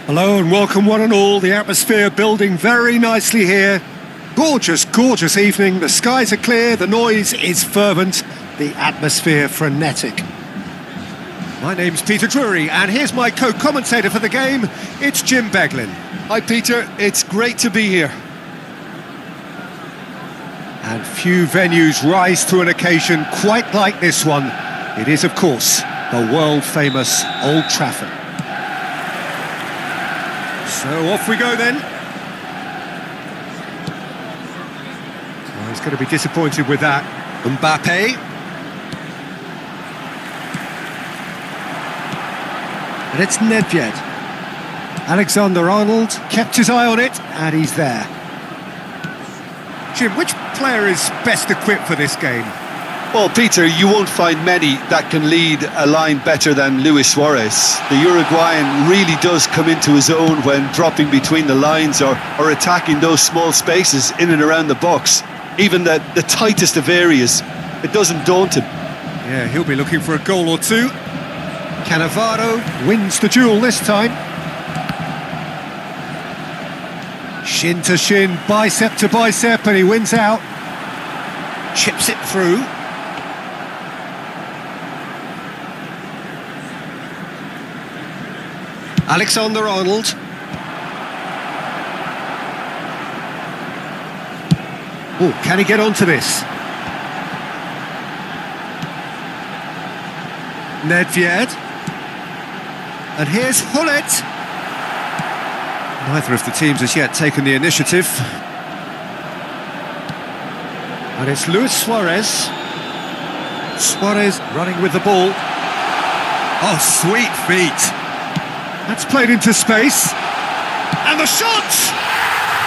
Hello and welcome one and all, the atmosphere building very nicely here. Gorgeous, gorgeous evening, the skies are clear, the noise is fervent, the atmosphere frenetic. My name's Peter Drury and here's my co-commentator for the game, it's Jim Beglin. Hi Peter, it's great to be here. And few venues rise to an occasion quite like this one. It is of course the world-famous Old Trafford. So off we go then. Oh, he's going to be disappointed with that. Mbappe. And it's Nedved. Alexander-Arnold kept his eye on it, and he's there. Jim, which player is best equipped for this game? Well, Peter, you won't find many that can lead a line better than Luis Suarez. The Uruguayan really does come into his own when dropping between the lines or attacking those small spaces in and around the box. Even the tightest of areas, it doesn't daunt him. Yeah, he'll be looking for a goal or two. Cannavaro wins the duel this time. Shin to shin, bicep to bicep, and he wins out. Chips it through. Alexander-Arnold. Oh, can he get onto this? Nedved. And here's Hullet. Neither of the teams has yet taken the initiative. And it's Luis Suarez. Suarez running with the ball. Oh, sweet feet. That's played into space. And the shot!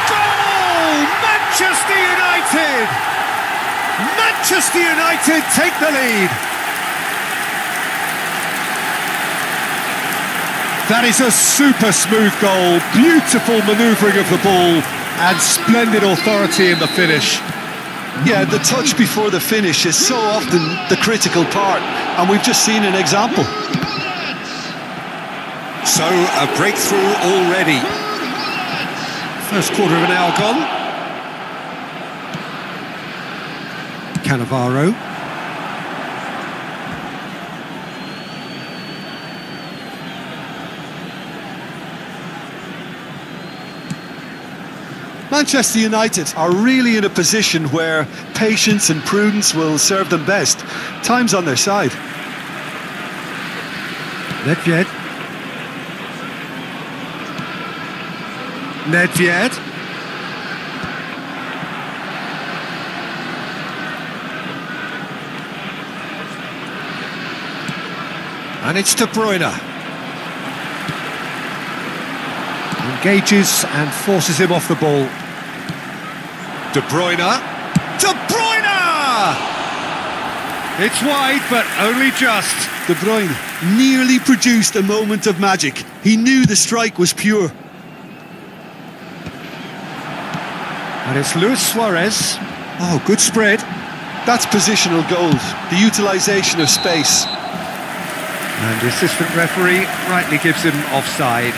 Goal! Manchester United! Manchester United take the lead. That is a super smooth goal. Beautiful manoeuvring of the ball and splendid authority in the finish. Yeah, the touch before the finish is so often the critical part, and we've just seen an example. So, a breakthrough already. First quarter of an hour gone. Cannavaro. Manchester United are really in a position where patience and prudence will serve them best. Time's on their side. Nedved. Nedved. And it's De Bruyne. Engages and forces him off the ball. De Bruyne. De Bruyne! It's wide, but only just. De Bruyne nearly produced a moment of magic. He knew the strike was pure. And it's Luis Suarez. Oh, good spread. That's positional gold, the utilisation of space. And the assistant referee rightly gives him offside.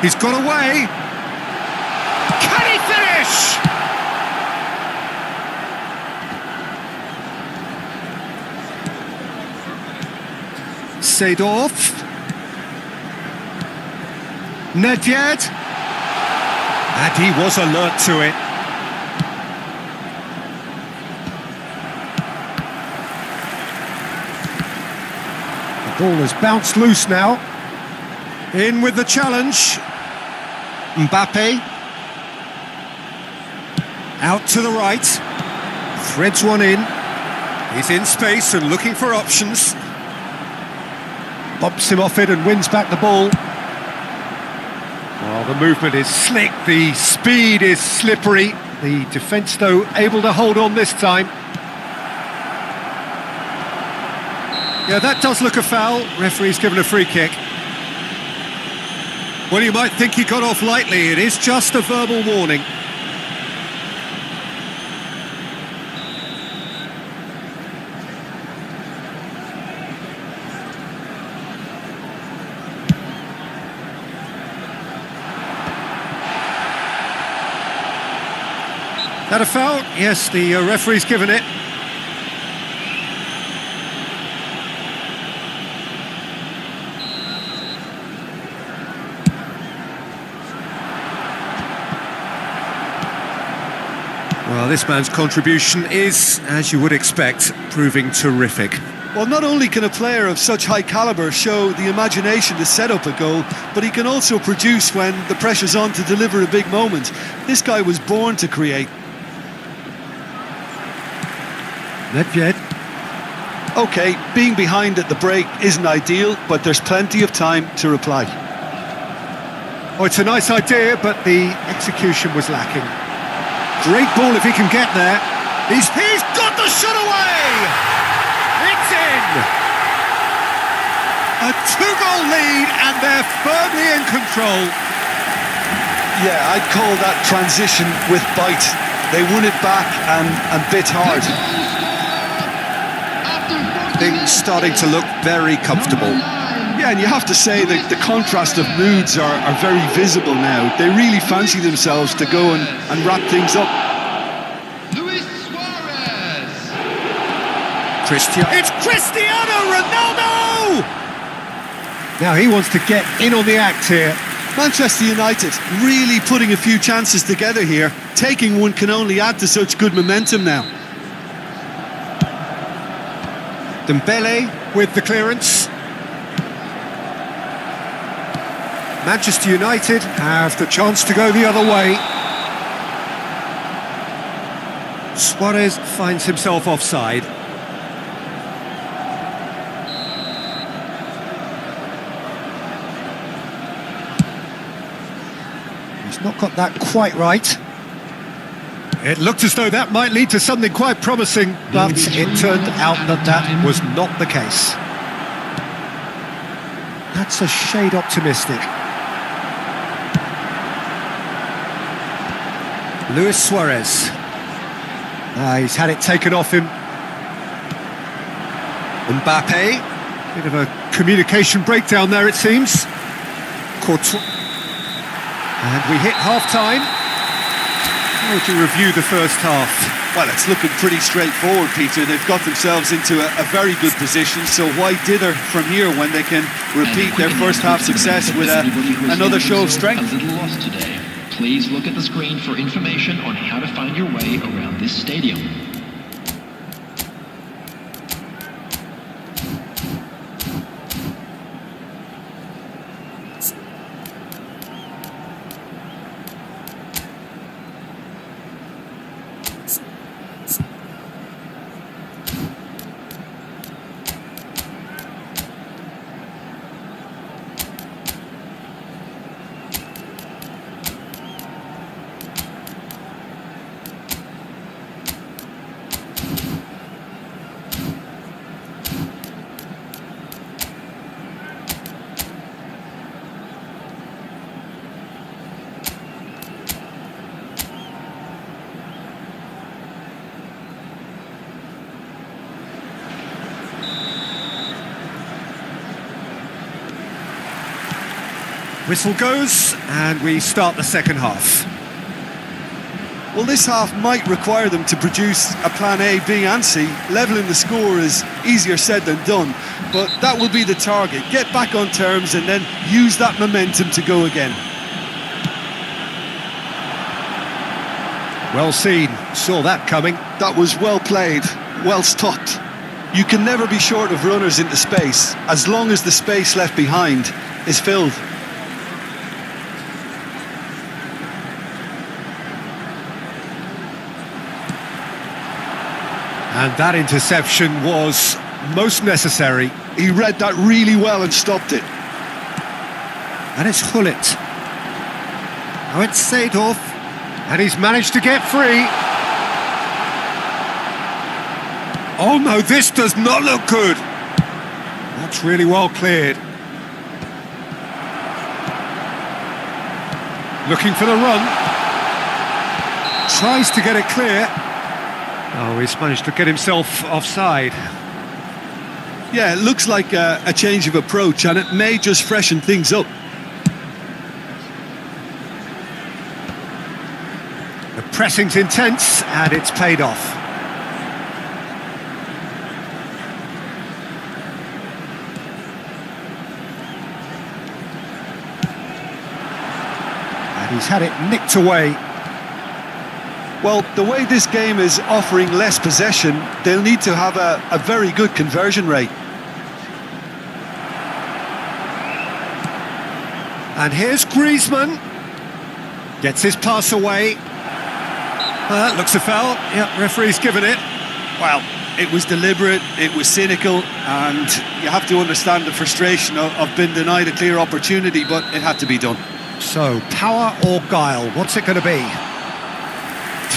He's got away. Can he finish? Seedorf. Nedved. And he was alert to it. The ball has bounced loose now. In with the challenge. Mbappe. Out to the right. Threads one in. He's in space and looking for options. Bumps him off it and wins back the ball. Well, the movement is slick, the speed is slippery. The defence, though, able to hold on this time. Yeah, that does look a foul. Referee's given a free kick. Well, you might think he got off lightly. It is just a verbal warning. That a foul? Yes, the referee's given it. Well, this man's contribution is, as you would expect, proving terrific. Well, not only can a player of such high calibre show the imagination to set up a goal, but he can also produce when the pressure's on to deliver a big moment. This guy was born to create. Nedved. OK, being behind at the break isn't ideal, but there's plenty of time to reply. Oh, it's a nice idea, but the execution was lacking. Great ball if he can get there. He's got the shot away! It's in! A two-goal lead, and they're firmly in control. Yeah, I'd call that transition with bite. They won it back and bit hard. Things starting to look very comfortable. Yeah, and you have to say that the contrast of moods are very visible now. They really fancy themselves to go and wrap things up. Luis Suarez. It's Cristiano Ronaldo! Now he wants to get in on the act here. Manchester United really putting a few chances together here. Taking one can only add to such good momentum now. Dembele with the clearance. Manchester United have the chance to go the other way. Suarez finds himself offside. He's not got that quite right. It looked as though that might lead to something quite promising, but it turned out that that was not the case. That's a shade optimistic. Luis Suarez. He's had it taken off him. Mbappe. Bit of a communication breakdown there, it seems. Courtois. And we hit half-time. How would you review the first half? Well, it's looking pretty straightforward, Peter. They've got themselves into a very good position, so why dither from here when they can repeat their first half success with another show of strength? A little lost today. Please look at the screen for information on how to find your way around this stadium. Whistle goes, and we start the second half. Well, this half might require them to produce a plan A, B and C. Levelling the score is easier said than done, but that will be the target. Get back on terms and then use that momentum to go again. Well seen, saw that coming. That was well played, well stopped. You can never be short of runners into space, as long as the space left behind is filled. And that interception was most necessary. He read that really well and stopped it. And it's Hullet. Now it's Seedorf. And he's managed to get free. Oh no, this does not look good. That's really well cleared. Looking for the run. Tries to get it clear. Oh, he's managed to get himself offside. Yeah, it looks like a change of approach, and it may just freshen things up. The pressing's intense, and it's paid off. And he's had it nicked away. Well, the way this game is offering less possession, they'll need to have a very good conversion rate. And here's Griezmann. Gets his pass away. That looks a foul. Yeah, referee's given it. Well, it was deliberate, it was cynical, and you have to understand the frustration of being denied a clear opportunity, but it had to be done. So, power or guile, what's it going to be?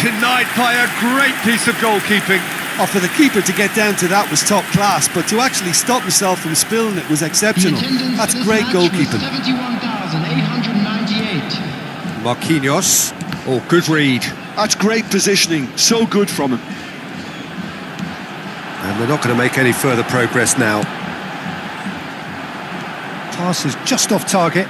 Denied by a great piece of goalkeeping. Oh, for the keeper to get down to that was top class, but to actually stop himself from spilling it was exceptional. That's great goalkeeping. 71,898. Marquinhos. Oh, good read. That's great positioning, so good from him. And they're not going to make any further progress now. Pass is just off target.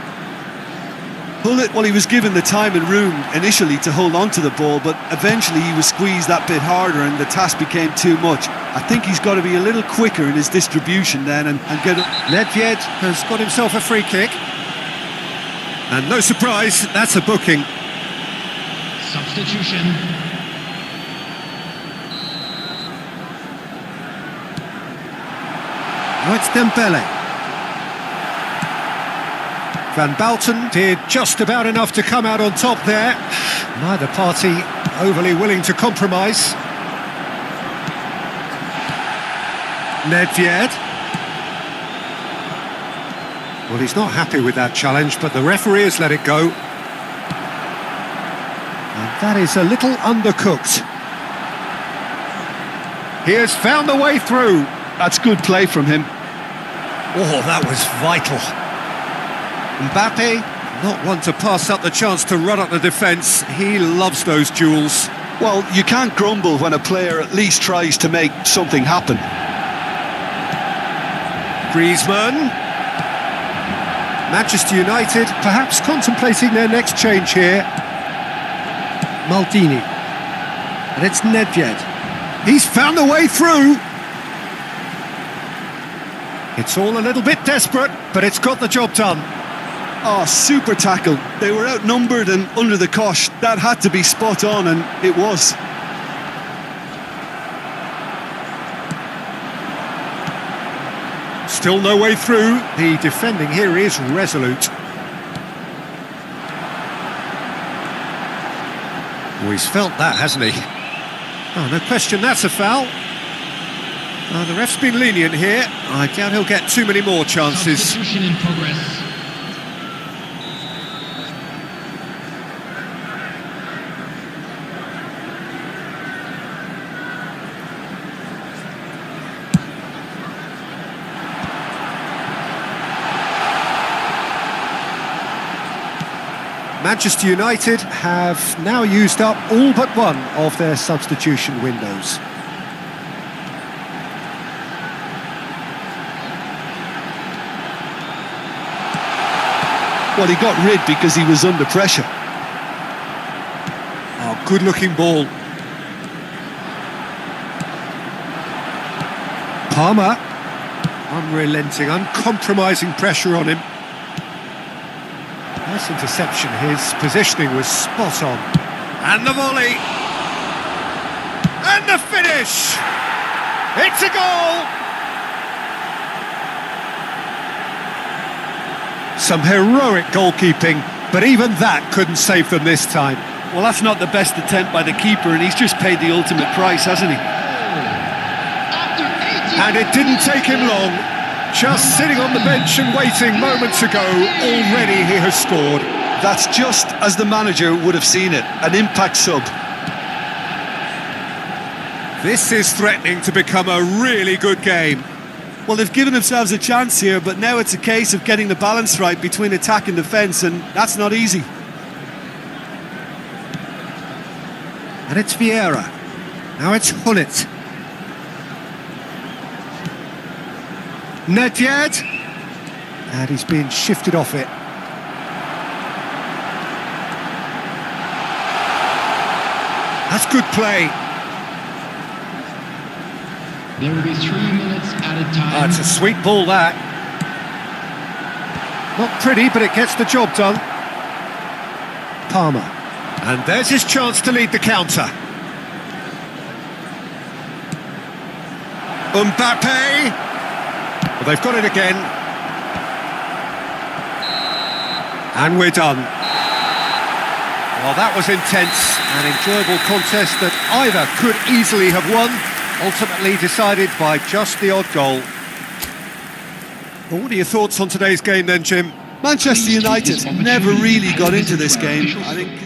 Hullet, well, he was given the time and room initially to hold on to the ball, but eventually he was squeezed that bit harder and the task became too much. I think he's got to be a little quicker in his distribution then and get it. Nedved has got himself a free kick. And no surprise, that's a booking. Substitution. Now it's Dembele. Van Balten did just about enough to come out on top there. Neither party overly willing to compromise. Nedved. Well, he's not happy with that challenge, but the referee has let it go. And that is a little undercooked. He has found the way through. That's good play from him. Oh, that was vital. Mbappe, not one to pass up the chance to run up the defence. He loves those duels. Well, you can't grumble when a player at least tries to make something happen. Griezmann. Manchester United perhaps contemplating their next change here. Maldini. And it's Nedved. He's found the way through. It's all a little bit desperate, but it's got the job done. Oh, super tackle. They were outnumbered and under the cosh. That had to be spot on, and it was. Still no way through. The defending here is resolute. Oh, he's felt that, hasn't he? Oh, no question, that's a foul. The ref's been lenient here. I doubt he'll get too many more chances. Substitution in progress. Manchester United have now used up all but one of their substitution windows. Well, he got rid because he was under pressure. Oh, good-looking ball. Palmer. Unrelenting, uncompromising pressure on him. Nice interception. His positioning was spot on. And the volley. And the finish. It's a goal. Some heroic goalkeeping, but even that couldn't save them this time. Well, that's not the best attempt by the keeper, and he's just paid the ultimate price, hasn't he? And it didn't take him long. Just sitting on the bench and waiting moments ago, already he has scored. That's just as the manager would have seen it, an impact sub. This is threatening to become a really good game. Well, they've given themselves a chance here, but now it's a case of getting the balance right between attack and defence, and that's not easy. And it's Vieira. Now it's Hullet. Nedved. And he's being shifted off it. That's good play. There will be 3 minutes added time. It's a sweet ball, that. Not pretty, but it gets the job done. Palmer. And there's his chance to lead the counter. Mbappe. Well, they've got it again. And we're done. Well, that was intense. An enjoyable contest that either could easily have won, ultimately decided by just the odd goal. Well, what are your thoughts on today's game then, Jim? Manchester United never really got into this game. I think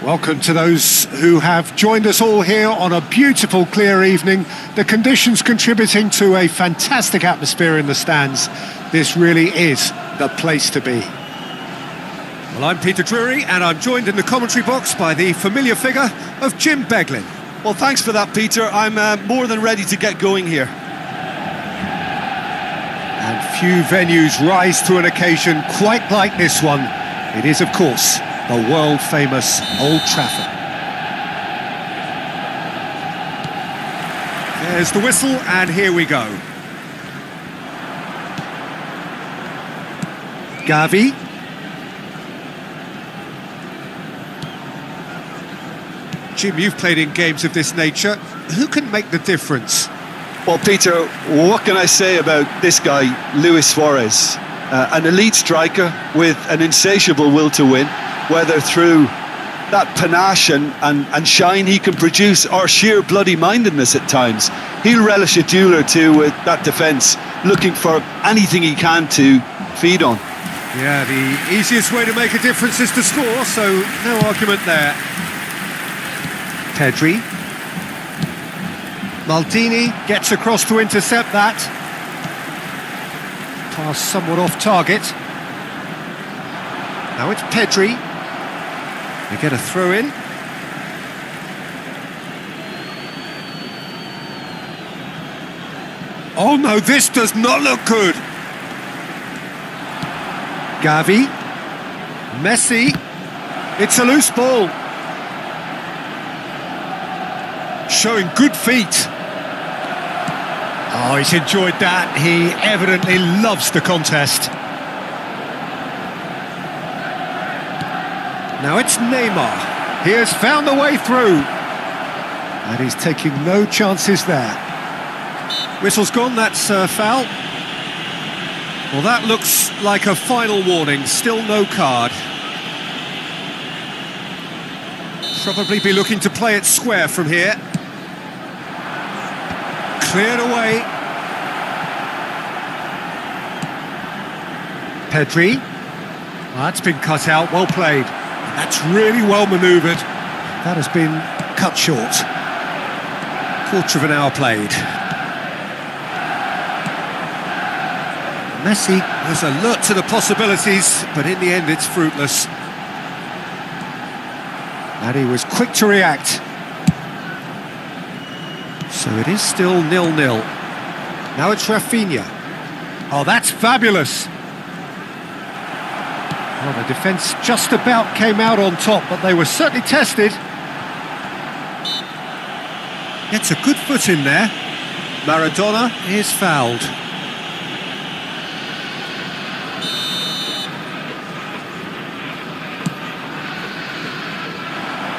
Welcome to those who have joined us all here on a beautiful, clear evening. The conditions contributing to a fantastic atmosphere in the stands. This really is the place to be. Well, I'm Peter Drury, and I'm joined in the commentary box by the familiar figure of Jim Beglin. Well, thanks for that, Peter. I'm more than ready to get going here. And few venues rise to an occasion quite like this one. It is, of course, the world-famous Old Trafford. There's the whistle, and here we go. Gavi. Jim, you've played in games of this nature. Who can make the difference? Well, Peter, what can I say about this guy, Luis Suarez? An elite striker with an insatiable will to win, whether through that panache and shine he can produce, or sheer bloody-mindedness at times. He'll relish a duel or two with that defence, looking for anything he can to feed on. Yeah, the easiest way to make a difference is to score, so no argument there. Pedri. Maldini gets across to intercept that. Pass somewhat off target. Now it's Pedri. They get a throw in. Oh no, this does not look good. Gavi. Messi. It's a loose ball. Showing good feet. Oh, he's enjoyed that. He evidently loves the contest. Now it's Neymar. He has found the way through. And he's taking no chances there. Whistle's gone, that's a foul. Well, that looks like a final warning. Still no card. Probably be looking to play it square from here. Cleared away. Pedri. Well, that's been cut out, well played. That's really well manoeuvred. That has been cut short. Quarter of an hour played. Messi was alert to the possibilities, but in the end it's fruitless. And he was quick to react. So it is still 0-0. Now it's Rafinha. Oh, that's fabulous. Well, the defence just about came out on top, but they were certainly tested. Gets a good foot in there. Maradona is fouled.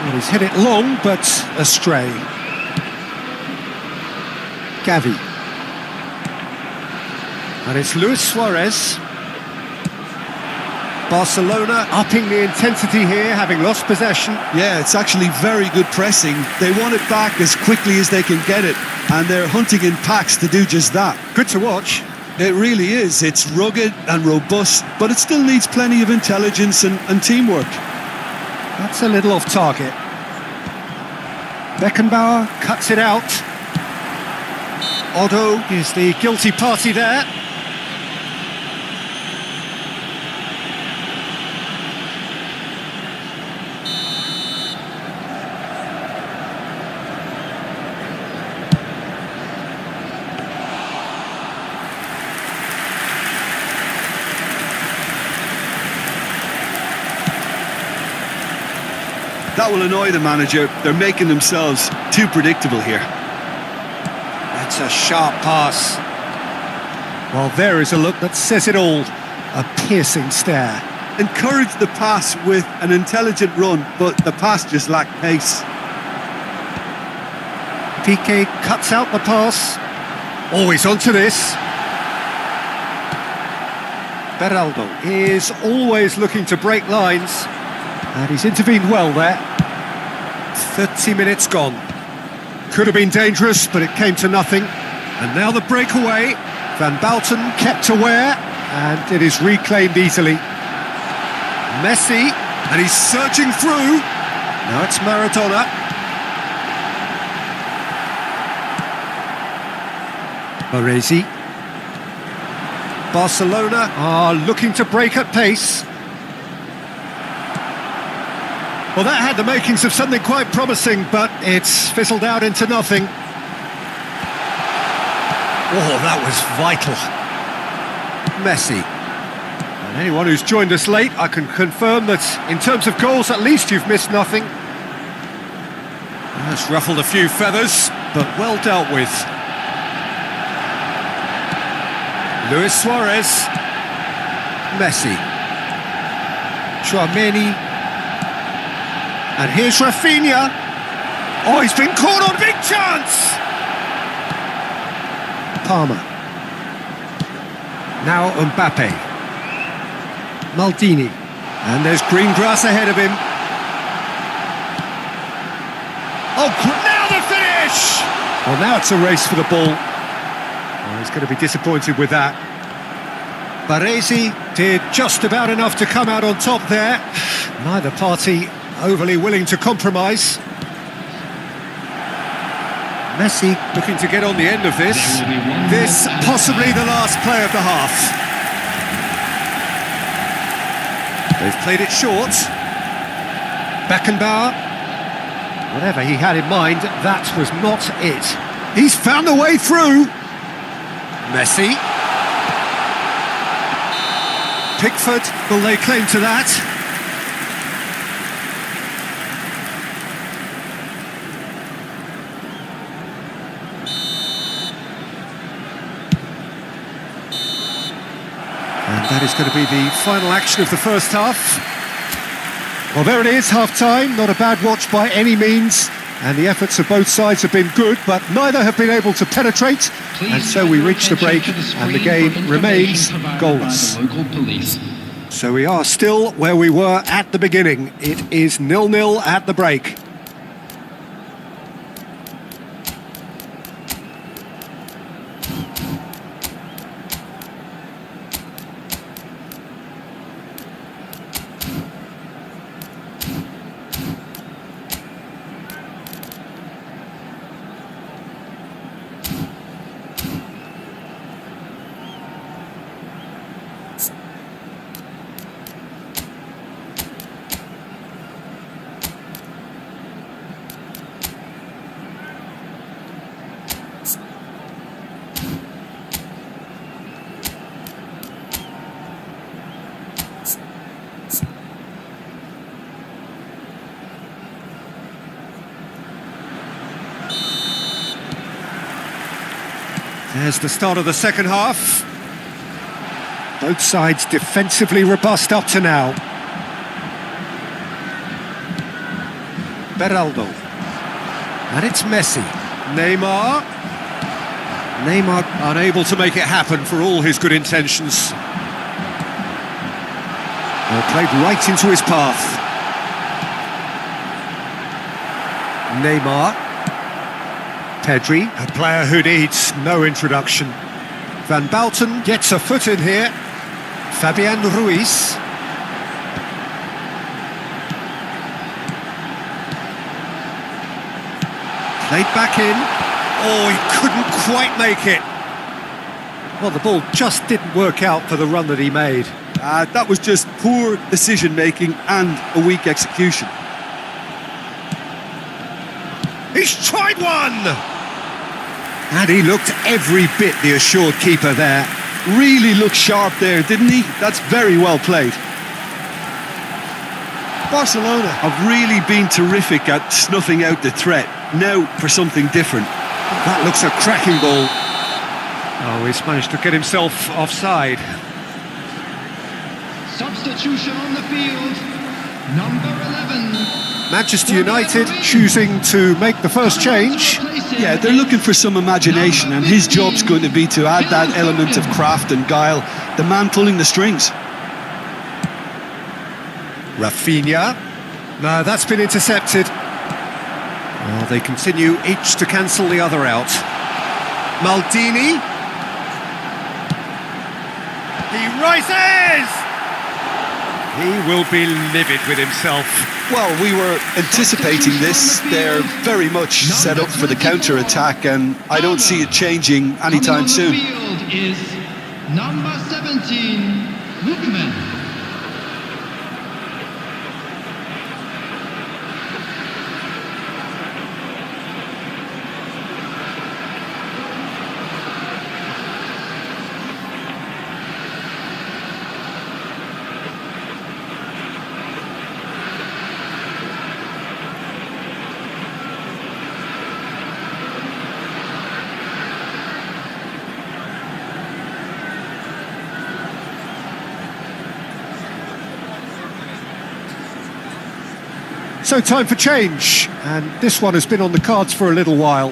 Well, he's hit it long, but astray. Gavi. And it's Luis Suarez. Barcelona upping the intensity here, having lost possession. Yeah, it's actually very good pressing. They want it back as quickly as they can get it, and they're hunting in packs to do just that. Good to watch. It really is. It's rugged and robust, but it still needs plenty of intelligence and teamwork. That's a little off target. Beckenbauer cuts it out. Otto is the guilty party there. That will annoy the manager. They're making themselves too predictable here. That's a sharp pass. Well, there is a look that says it all. A piercing stare. Encourage the pass with an intelligent run, but the pass just lacked pace. Piqué cuts out the pass. Always onto this. Beraldo is always looking to break lines. And he's intervened well there. 30 minutes gone. Could have been dangerous, but it came to nothing. And now the breakaway. Van Bouten kept aware, and it is reclaimed easily. Messi, and he's surging through. Now it's Maradona. Baresi. Barcelona are looking to break at pace. Well, that had the makings of something quite promising, but it's fizzled out into nothing. Oh, that was vital. Messi. And anyone who's joined us late, I can confirm that in terms of goals, at least you've missed nothing. That's ruffled a few feathers, but well dealt with. Luis Suarez. Messi. Chouameni. And here's Rafinha. Oh, he's been caught on, big chance! Palmer. Now Mbappe. Maldini. And there's green grass ahead of him. Now the finish! Well, now it's a race for the ball. Oh, he's going to be disappointed with that. Baresi did just about enough to come out on top there. Neither party overly willing to compromise. Messi looking to get on the end of this. This possibly the last play of the half. They've played it short. Beckenbauer. Whatever he had in mind, that was not it. He's found a way through. Messi. Pickford, will they claim to that? And that is going to be the final action of the first half. Well, there it is, half-time. Not a bad watch by any means. And the efforts of both sides have been good, but neither have been able to penetrate. And so we reach the break, and the game remains goalless. So we are still where we were at the beginning. It is 0-0 at the break. There's the start of the second half. Both sides defensively robust up to now. Beraldo. And it's Messi. Neymar. Neymar unable to make it happen for all his good intentions. Well, played right into his path. Neymar. Pedri, a player who needs no introduction. Van Bouten gets a foot in here. Fabian Ruiz. Played back in. Oh, he couldn't quite make it. Well, the ball just didn't work out for the run that he made. That was just poor decision-making and a weak execution. He's tried one! And he looked every bit the assured keeper there. Really looked sharp there, didn't he? That's very well played. Barcelona have really been terrific at snuffing out the threat. Now for something different. That looks a cracking ball. Oh, he's managed to get himself offside. Substitution on the field. Number 11. Manchester United choosing to make the first change. Yeah, they're looking for some imagination, and his job's going to be to add that element of craft and guile. The man pulling the strings. Rafinha. No, that's been intercepted. Well, they continue each to cancel the other out. Maldini. He rises! He will be livid with himself. Well, we were anticipating this. They're very much set up for the counter-attack, and I don't see it changing anytime soon. Field is number 17, Lookman. So time for change, and this one has been on the cards for a little while.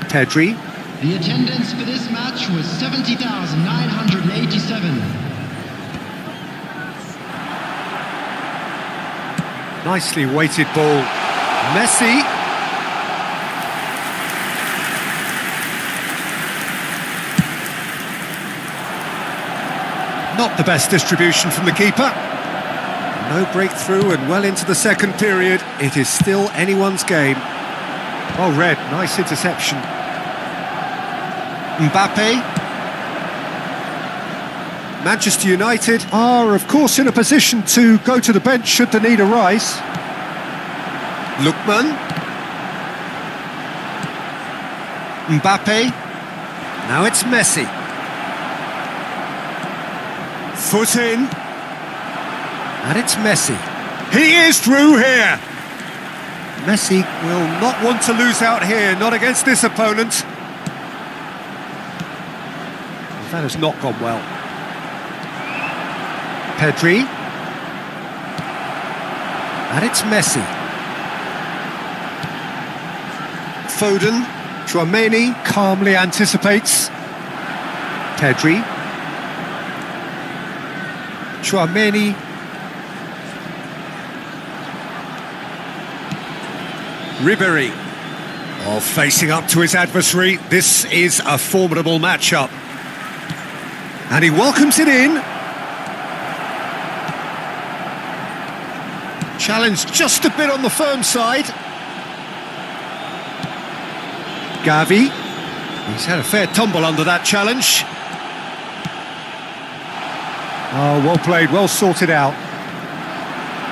Pedri. The attendance for this match was 70,987. Nicely weighted ball. Messi. Not the best distribution from the keeper. No breakthrough and well into the second period. It is still anyone's game. Well read, nice interception. Mbappe. Manchester United are, of course, in a position to go to the bench should the need arise. Lookman. Mbappe. Now it's Messi. Foot in. And it's Messi. He is through here. Messi will not want to lose out here, not against this opponent. That has not gone well. Pedri. And it's Messi. Foden. Tchouaméni calmly anticipates. Pedri. Tchouaméni. Ribéry. Oh, facing up to his adversary. This is a formidable matchup. And he welcomes it in. Challenge just a bit on the firm side. Gavi. He's had a fair tumble under that challenge. Oh, well played, well sorted out.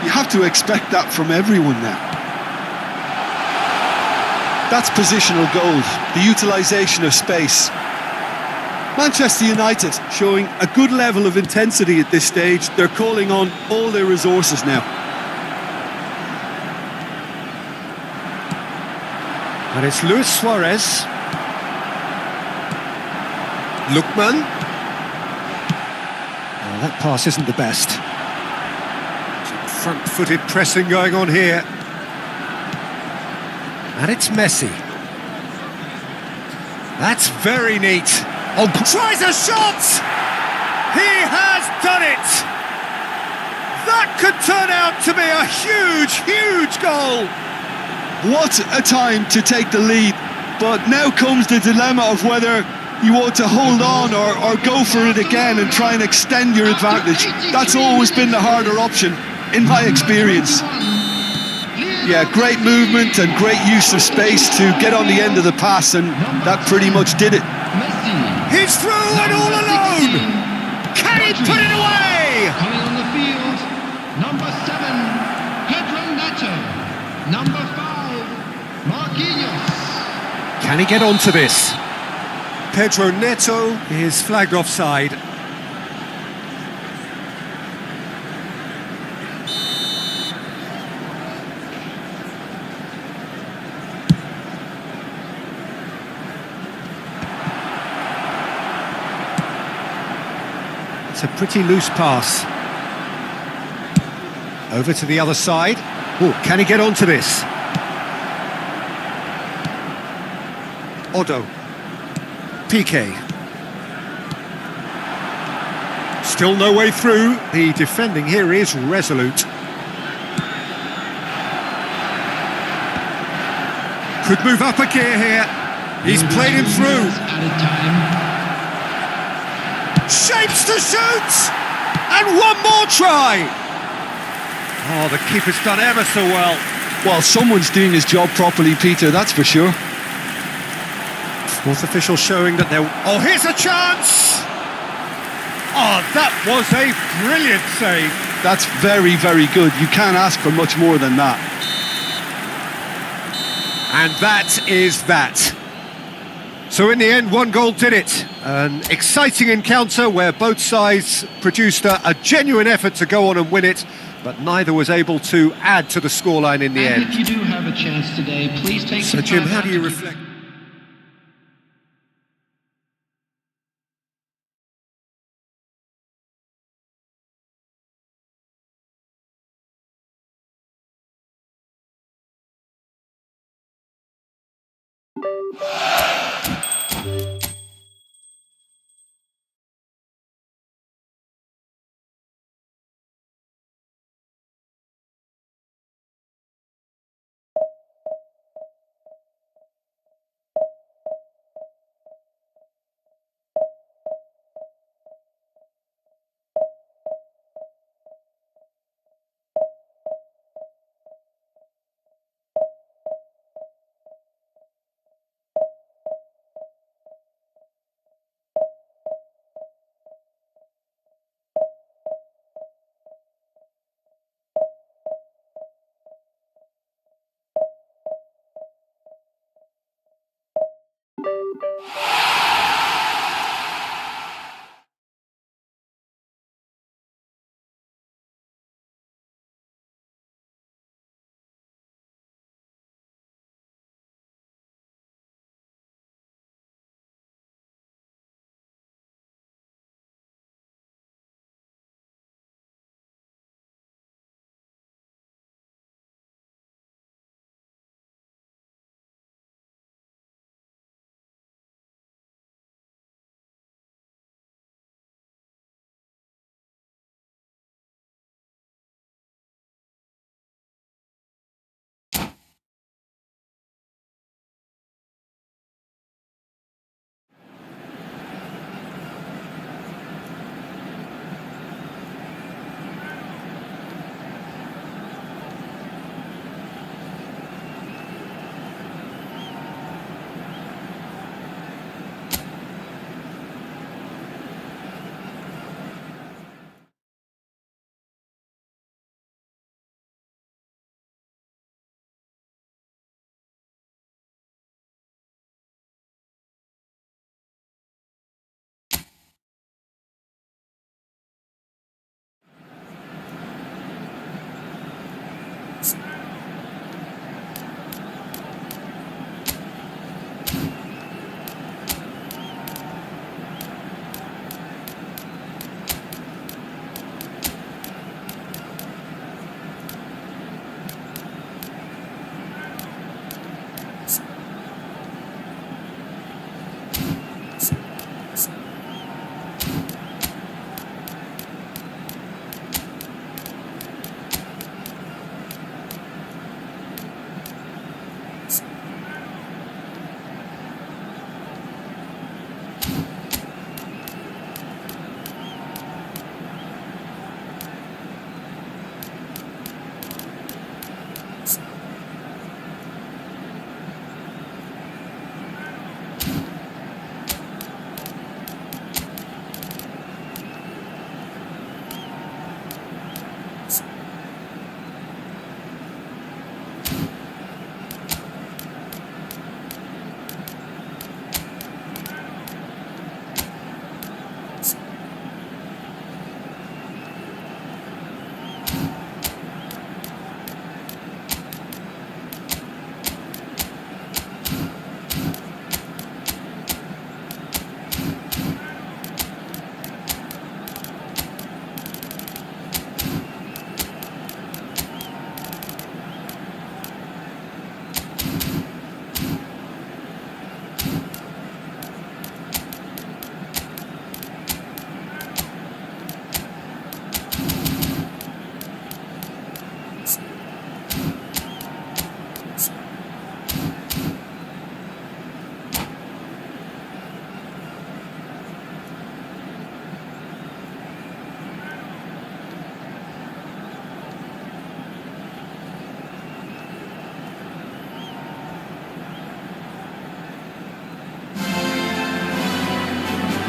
You have to expect that from everyone now. That's positional gold, the utilisation of space. Manchester United showing a good level of intensity at this stage. They're calling on all their resources now. And it's Luis Suarez. Lookman. Oh, that pass isn't the best. Some front-footed pressing going on here. And it's Messi. That's very neat. Oh, tries a shot! He has done it! That could turn out to be a huge, huge goal! What a time to take the lead, but now comes the dilemma of whether you want to hold on or go for it again and try and extend your advantage. That's always been the harder option, in my experience. Yeah, great movement and great use of space to get on the end of the pass, and that pretty much did it. He's through and all alone! Can he put it away? Coming on the field, number 7, Pedro Neto. Number 5, Marquinhos. Can he get onto this? Pedro Neto is flagged offside. It's a pretty loose pass. Over to the other side. Oh, can he get onto this? Odo. Piqué. Still no way through. The defending here is resolute. Could move up a gear here. He's played him through. Shapes to shoot! And one more try! Oh, the keeper's done ever so well. Well, someone's doing his job properly, Peter, that's for sure. Fourth official showing that they're... Oh, here's a chance! Oh, that was a brilliant save. That's very, very good. You can't ask for much more than that. And that is that. So in the end, one goal did it. An exciting encounter where both sides produced a genuine effort to go on and win it, but neither was able to add to the scoreline in the end. If you do have a chance today, please take So some Jim, time how out do you to reflect?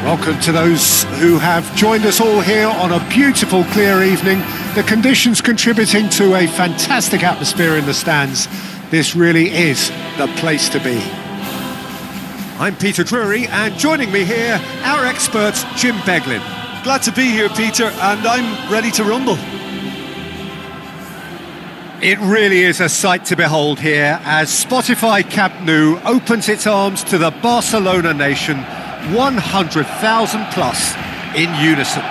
Welcome to those who have joined us all here on a beautiful, clear evening. The conditions contributing to a fantastic atmosphere in the stands. This really is the place to be. I'm Peter Drury, and joining me here, our expert, Jim Beglin. Glad to be here, Peter, and I'm ready to rumble. It really is a sight to behold here as Spotify Camp Nou opens its arms to the Barcelona nation, 100,000 plus in unison.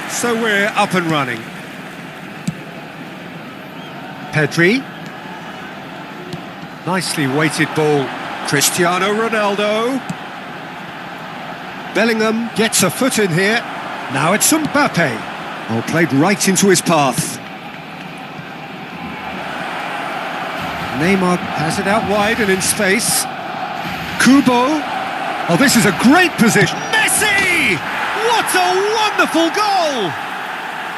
So we're up and running. Pedri. Nicely weighted ball. Cristiano Ronaldo. Bellingham gets a foot in here. Now it's Mbappe. Oh, played right into his path. Neymar has it out wide and in space. Kubo. Oh, this is a great position. Messi! What a wonderful goal!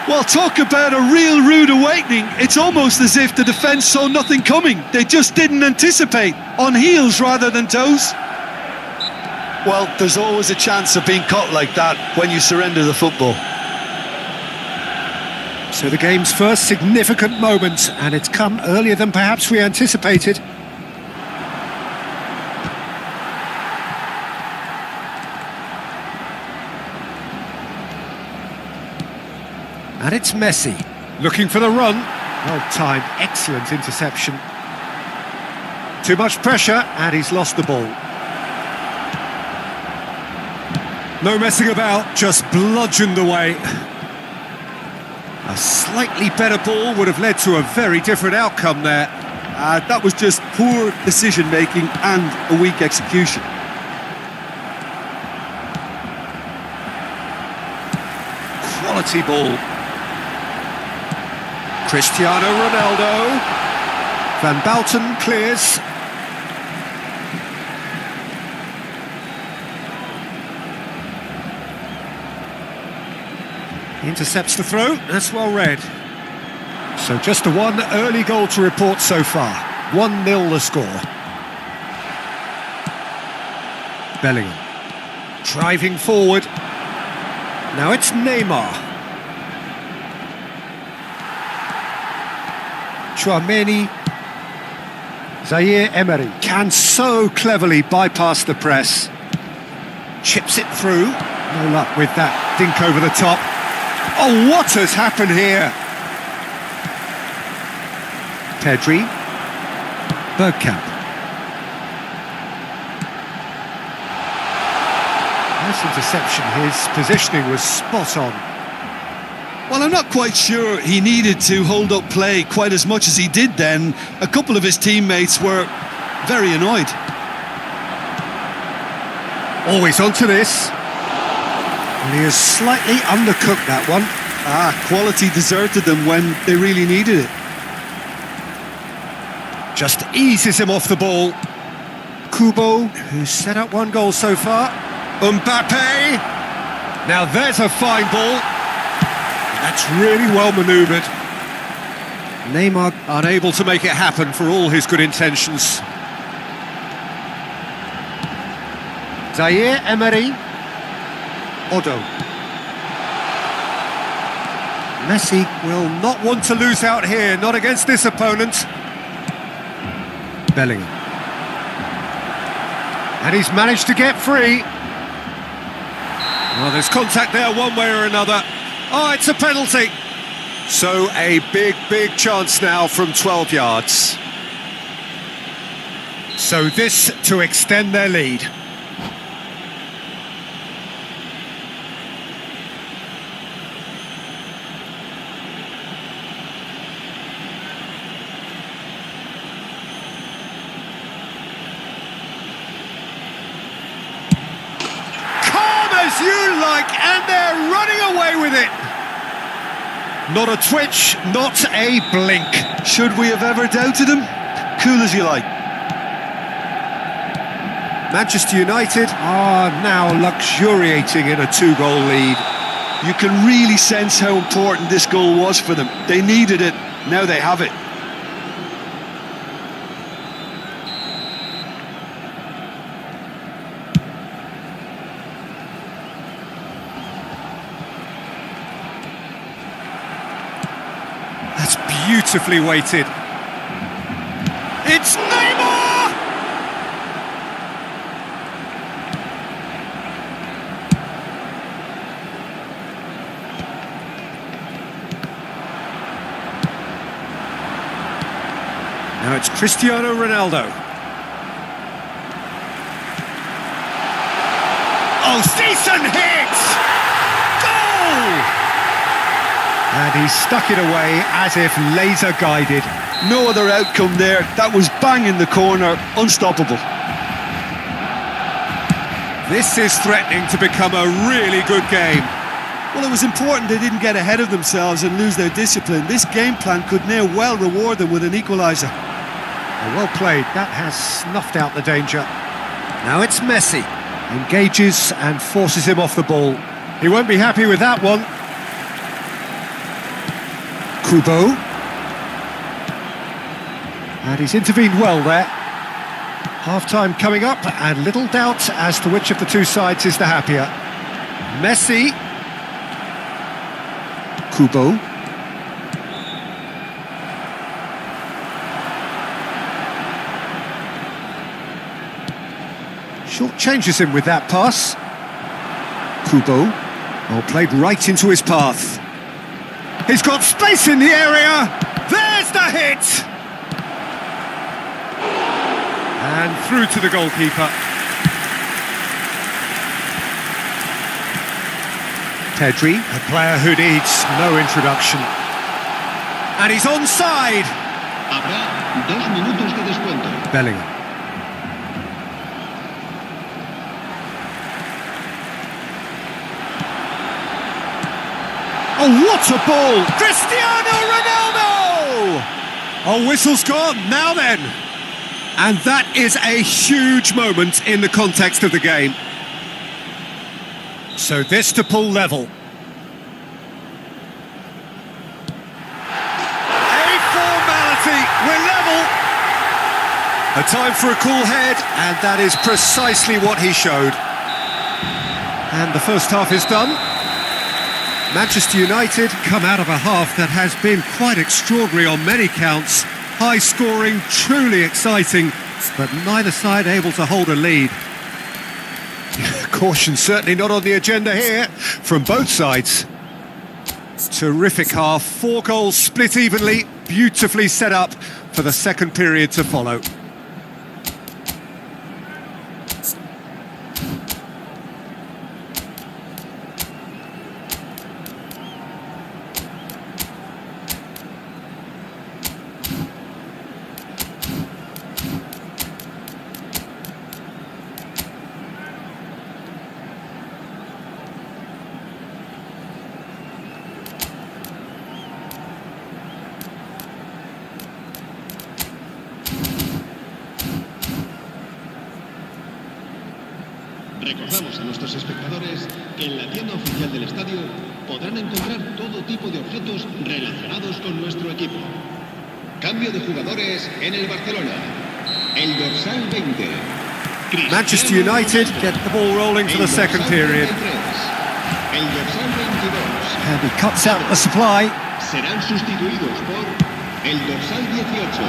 Well, talk about a real rude awakening. It's almost as if the defence saw nothing coming. They just didn't anticipate. On heels rather than toes. Well, there's always a chance of being caught like that when you surrender the football. So the game's first significant moment, and it's come earlier than perhaps we anticipated. And it's Messi, looking for the run. Well-timed, excellent interception. Too much pressure, and he's lost the ball. No messing about, just bludgeoned away. A slightly better ball would have led to a very different outcome there. That was just poor decision-making and a weak execution. Quality ball. Cristiano Ronaldo. Van Bauten clears. Intercepts the throw, that's well read. So just a one early goal to report so far. 1-0 the score. Bellingham. Driving forward. Now it's Neymar. Chouameni. Zaire Emery can so cleverly bypass the press. Chips it through. No luck with that dink over the top. Oh, what has happened here? Pedri. Bergkamp. Nice interception. His positioning was spot on. Well, I'm not quite sure he needed to hold up play quite as much as he did then. A couple of his teammates were very annoyed. Always onto this. And he has slightly undercooked that one. Quality deserted them when they really needed it. Just eases him off the ball. Kubo, who's set up one goal so far. Mbappe. Now there's a fine ball. That's really well manoeuvred. Neymar unable to make it happen for all his good intentions. Zaire Emery. Odo. Messi will not want to lose out here, not against this opponent. Bellingham. And he's managed to get free. Well, there's contact there one way or another. Oh, it's a penalty. So a big chance now from 12 yards. So this to extend their lead. Calm as you like, and they're running away with it. Not a twitch, not a blink. Should we have ever doubted him? Cool as you like. Manchester United are now luxuriating in a 2-goal lead. You can really sense how important this goal was for them. They needed it, now they have it. That's beautifully weighted. It's Neymar! Now it's Cristiano Ronaldo. Oh, decent hit! Goal! And he stuck it away as if laser guided. No other outcome there. That was bang in the corner, unstoppable. This is threatening to become a really good game. Well, it was important they didn't get ahead of themselves and lose their discipline. This game plan could now well reward them with an equaliser. Well played, that has snuffed out the danger. Now it's Messi. Engages and forces him off the ball. He won't be happy with that one. Kubo. And he's intervened well there. Half-time coming up, and little doubt as to which of the two sides is the happier. Messi. Kubo. Short changes him with that pass. Kubo. Oh, played right into his path. He's got space in the area. There's the hit. And through to the goalkeeper. Pedri, a player who needs no introduction. And he's onside. Habrá 2 minutos de descuento. Bellingham. Oh, what a ball! Cristiano Ronaldo! Oh, whistle's gone, now then. And that is a huge moment in the context of the game. So this to pull level. A formality, we're level. A time for a cool head, and that is precisely what he showed. And the first half is done. Manchester United come out of a half that has been quite extraordinary on many counts. High scoring, truly exciting, but neither side able to hold a lead. Caution certainly not on the agenda here from both sides. Terrific half, 4 goals split evenly, beautifully set up for the second period to follow. Recordamos a nuestros espectadores que en la tienda oficial del estadio podrán encontrar todo tipo de objetos relacionados con nuestro equipo. Cambio de jugadores en el Barcelona. El dorsal 20. Manchester United get the ball rolling for the second period. El dorsal 22. And he cuts out the supply. Serán sustituidos por el dorsal 18.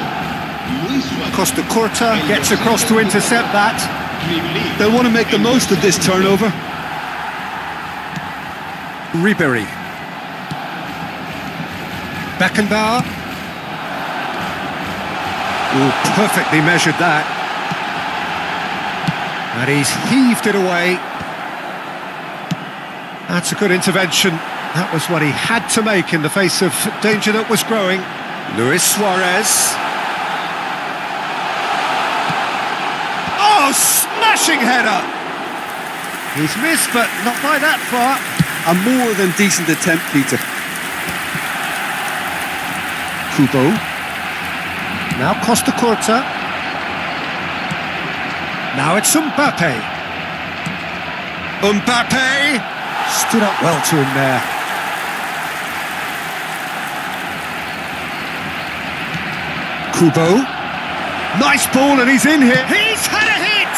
Luis Suárez. Costa Curta gets across to intercept that. They'll want to make the most of this turnover. Ribery. Beckenbauer. Oh, perfectly measured that. And he's heaved it away. That's a good intervention. That was what he had to make in the face of danger that was growing. Luis Suarez. Oh, smashing header! He's missed, but not by that far. A more than decent attempt, Peter. Kubo. Now Costa Curta. Now it's Mbappe. Mbappe! Stood up well to him there. Kubo. Nice ball and he's in here. He's had a hit!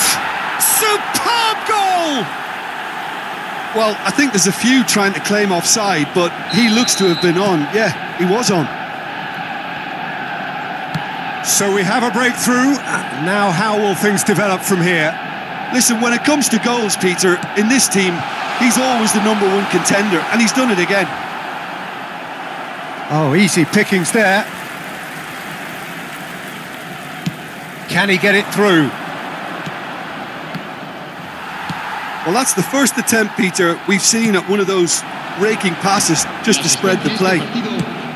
Superb goal! Well, I think there's a few trying to claim offside, but he looks to have been on. Yeah, he was on. So we have a breakthrough. Now how will things develop from here? Listen, when it comes to goals, Peter, in this team, he's always the #1 contender, and he's done it again. Oh, easy pickings there. Can he get it through? Well, that's the first attempt, Peter, we've seen at one of those raking passes just to spread the play.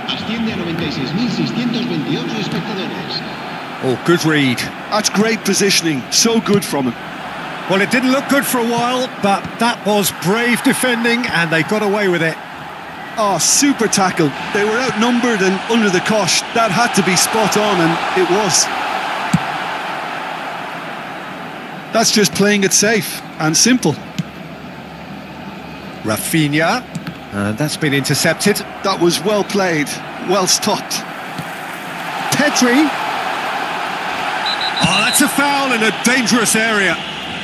Asciende a 96.628 espectadores. Oh, good read. That's great positioning, so good from him. Well, it didn't look good for a while, but that was brave defending and they got away with it. Oh, super tackle. They were outnumbered and under the cosh. That had to be spot on, and it was. That's just playing it safe and simple. Rafinha. That's been intercepted. That was well played, well stopped. Pedri. Oh, that's a foul in a dangerous area.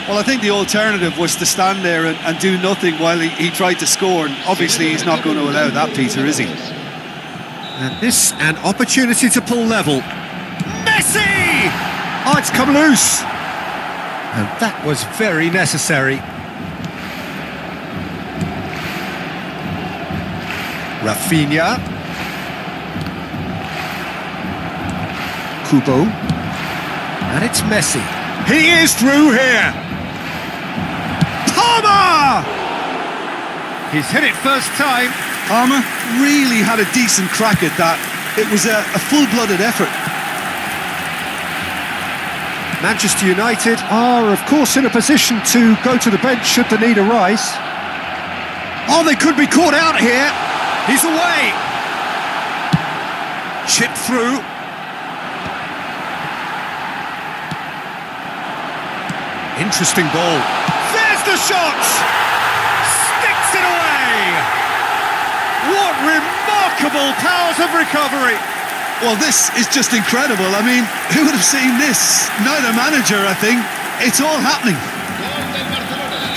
Well, I think the alternative was to stand there and do nothing while he tried to score, and obviously he's not going to allow that, Peter, is he? And this, an opportunity to pull level. Messi! Oh, it's come loose. And that was very necessary. Rafinha. Kubo. And it's Messi. He is through here. Palmer! He's hit it first time. Palmer really had a decent crack at that. It was a full-blooded effort. Manchester United are, of course, in a position to go to the bench should the need arise. Oh, they could be caught out here. He's away. Chip through. Interesting ball. There's the shot! Sticks it away! What remarkable powers of recovery! Well, this is just incredible. I mean, who would have seen this? Neither manager, I think. It's all happening.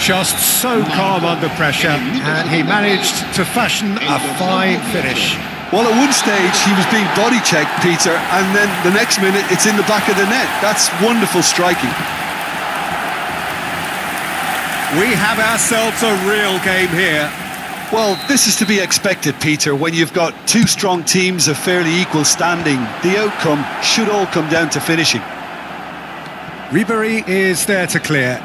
Just so calm under pressure, and he managed to fashion a fine finish. Well, at one stage, he was being body checked, Peter, and then the next minute, it's in the back of the net. That's wonderful striking. We have ourselves a real game here. Well, this is to be expected, Peter, when you've got two strong teams of fairly equal standing. The outcome should all come down to finishing. Ribery is there to clear.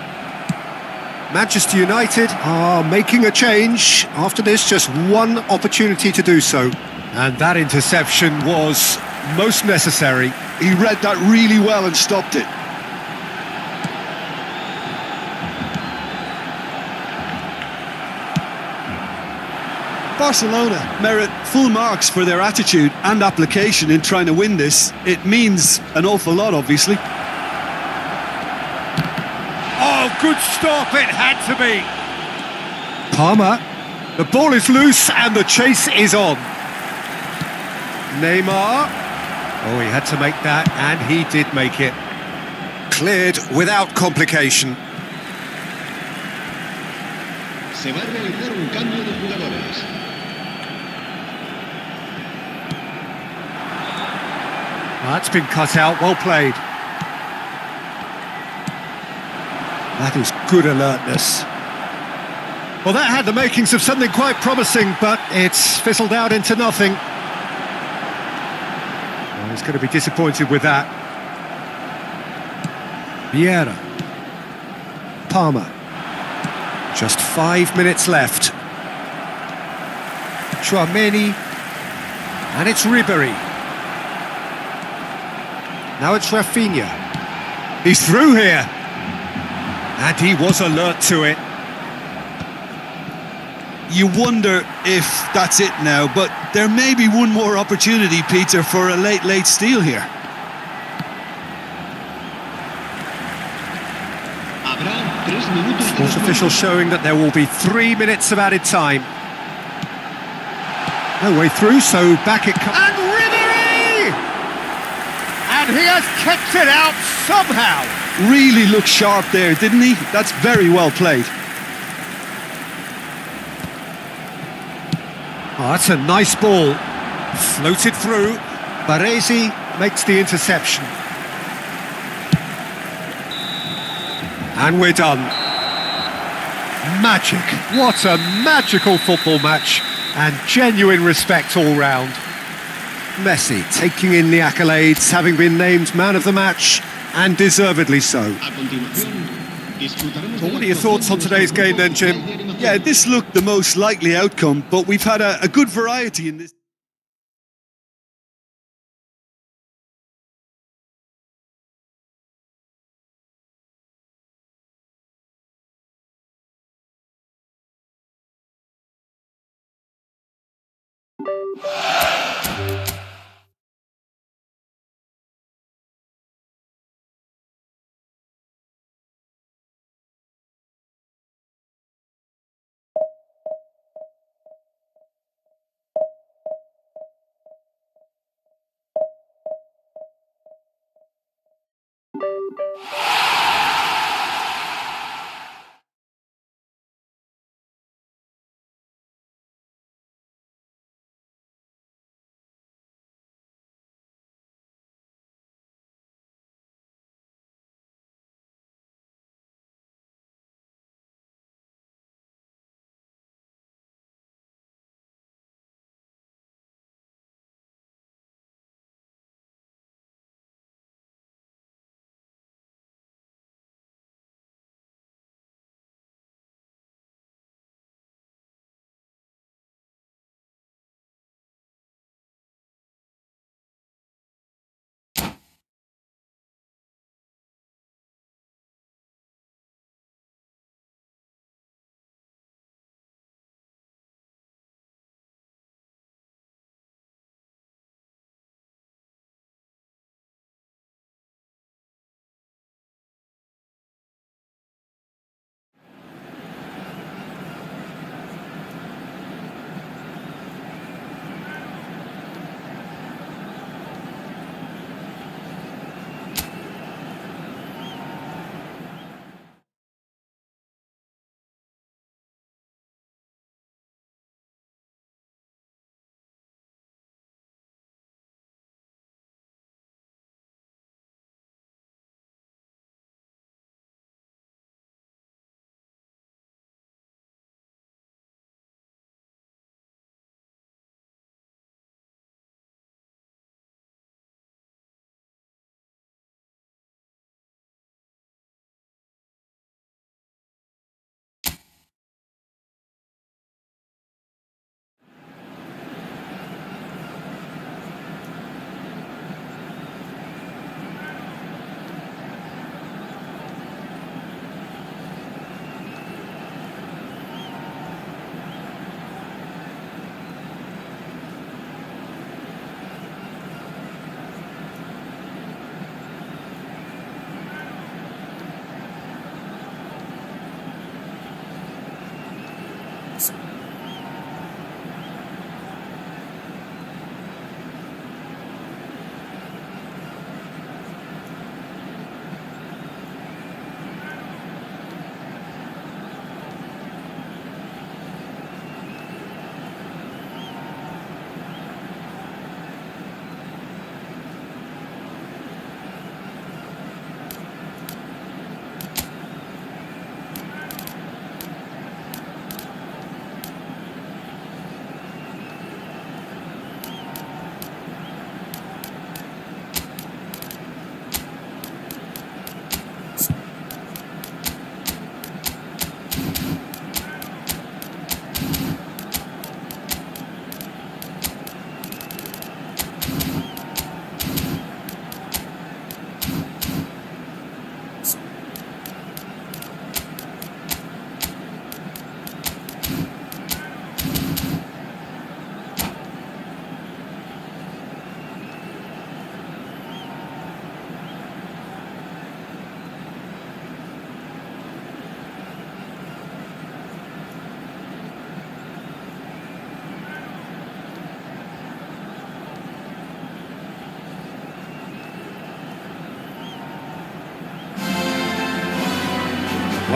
Manchester United are making a change. After this, just one opportunity to do so. And that interception was most necessary. He read that really well and stopped it. Barcelona merit full marks for their attitude and application in trying to win this. It means an awful lot, obviously. Oh, good stop, it had to be. Palmer, the ball is loose and the chase is on. Neymar. Oh, he had to make that, and he did make it. Cleared without complication. Se va a realizar un cambio de jugadores. That's been cut out, well played. That is good alertness. Well, that had the makings of something quite promising, but it's fizzled out into nothing. Well, he's going to be disappointed with that. Vieira. Palmer. Just 5 minutes left. Chouameni. And it's Ribery. Now it's Rafinha. He's through here. And he was alert to it. you wonder if that's it now, but there may be one more opportunity, Peter, for a late steal here. Habrá 3 minutos de Sports officials showing that there will be 3 minutes of added time. No way through, so back it comes. And Ribery! And he has kept it out somehow. Really looked sharp there, didn't he? That's very well played. Oh, that's a nice ball. Floated through. Baresi makes the interception. And we're done. Magic. What a magical football match. And genuine respect all round. Messi taking in the accolades, having been named man of the match, and deservedly so. A continuación, disfrutaremos Well, what are your thoughts on today's game then, Jim? Yeah, this looked the most likely outcome, but we've had a good variety in this.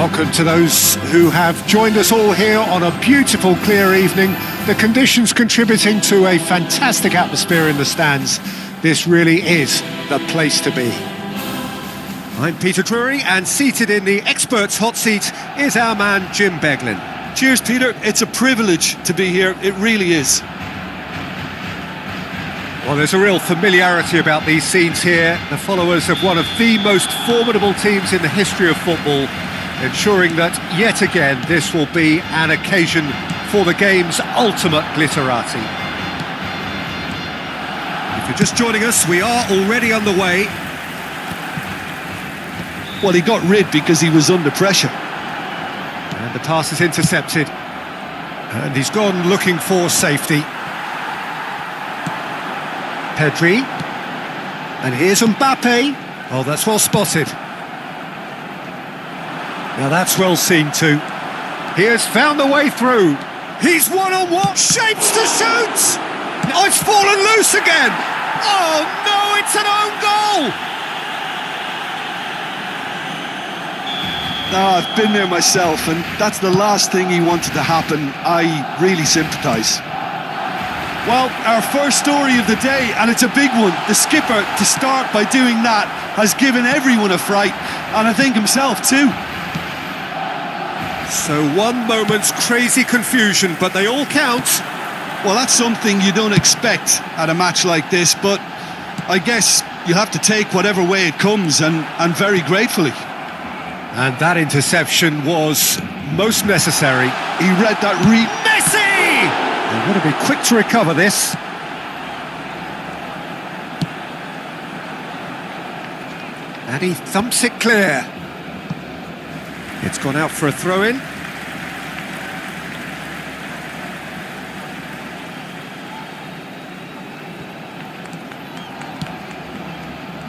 Welcome to those who have joined us all here on a beautiful, clear evening. The conditions contributing to a fantastic atmosphere in the stands. This really is the place to be. I'm Peter Drury, and seated in the experts' hot seat is our man Jim Beglin. Cheers, Peter. It's a privilege to be here. It really is. Well, there's a real familiarity about these scenes here. The followers of one of the most formidable teams in the history of football, ensuring that, yet again, this will be an occasion for the game's ultimate glitterati. If you're just joining us, we are already underway. Well, he got rid because he was under pressure. And the pass is intercepted. And he's gone looking for safety. Pedri, and here's Mbappe. Oh, that's well spotted. Now that's well seen too. He has found the way through. He's one-on-one, shapes to shoot! Oh, it's fallen loose again! Oh no, it's an own goal! No, I've been there myself, and that's the last thing he wanted to happen. I really sympathise. Well, our first story of the day, and it's a big one. The skipper, to start by doing that, has given everyone a fright, and I think himself too. So one moment's crazy confusion, but they all count. Well, that's something you don't expect at a match like this, but I guess you have to take whatever way it comes, and very gratefully. And that interception was most necessary. He read that Messi! They're going to be quick to recover this. And he thumps it clear. It's gone out for a throw-in.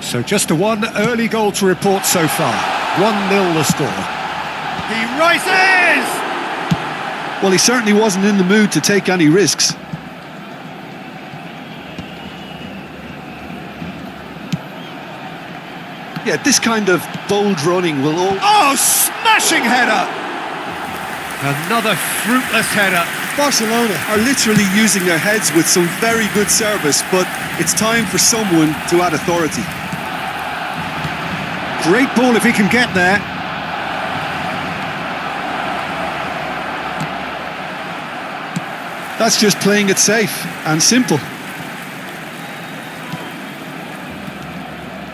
So just a one early goal to report so far. 1-0 the score. He rises! Well, he certainly wasn't in the mood to take any risks. Yeah, this kind of bold running will all... Oh, smashing header! Another fruitless header. Barcelona are literally using their heads with some very good service, but it's time for someone to add authority. Great ball if he can get there. That's just playing it safe and simple.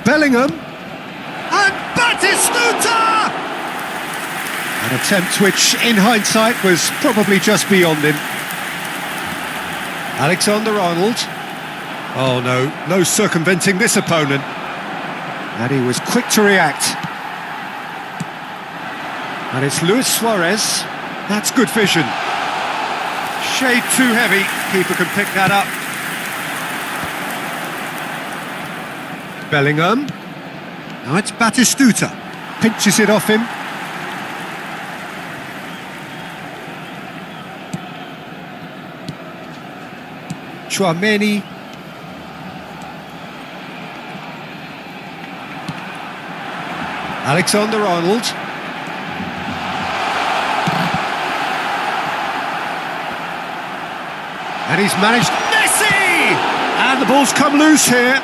Bellingham. And Batistuta! An attempt which, in hindsight, was probably just beyond him. Alexander-Arnold. Oh no, no circumventing this opponent. And he was quick to react. And it's Luis Suarez. That's good vision. Shade too heavy. Keeper can pick that up. Bellingham. Now it's Batistuta. Pinches it off him. Chouameni. Alexander-Arnold. And he's managed... Messi! And the ball's come loose here.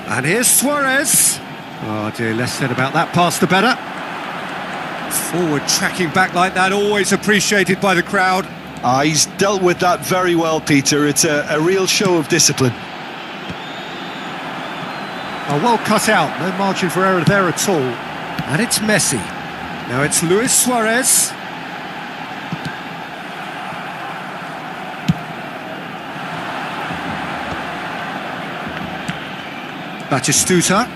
And here's Suarez. Oh dear, less said about that pass the better. Forward tracking back like that, always appreciated by the crowd. He's dealt with that very well, Peter. It's a real show of discipline. Oh, well cut out, no margin for error there at all. And it's Messi. Now it's Luis Suarez. Batistuta.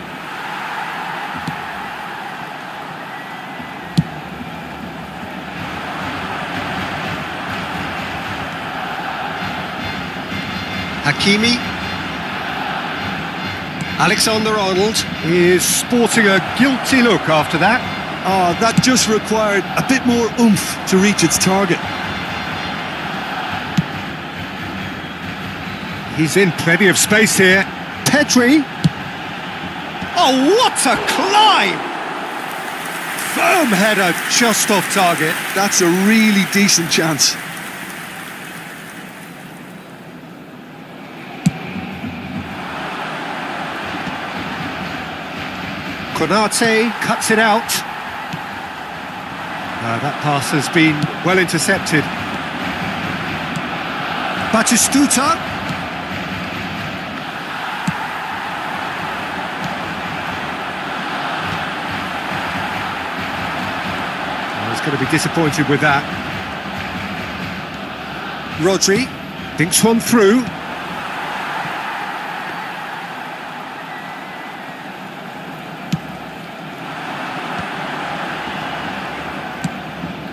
Hakimi. Alexander-Arnold is sporting a guilty look after that. That just required a bit more oomph to reach its target. He's in plenty of space here. Pedri. Oh, what a climb! Firm header just off target. That's a really decent chance. Konate cuts it out. That pass has been well intercepted. Batistuta. He's going to be disappointed with that. Rodri thinks one through.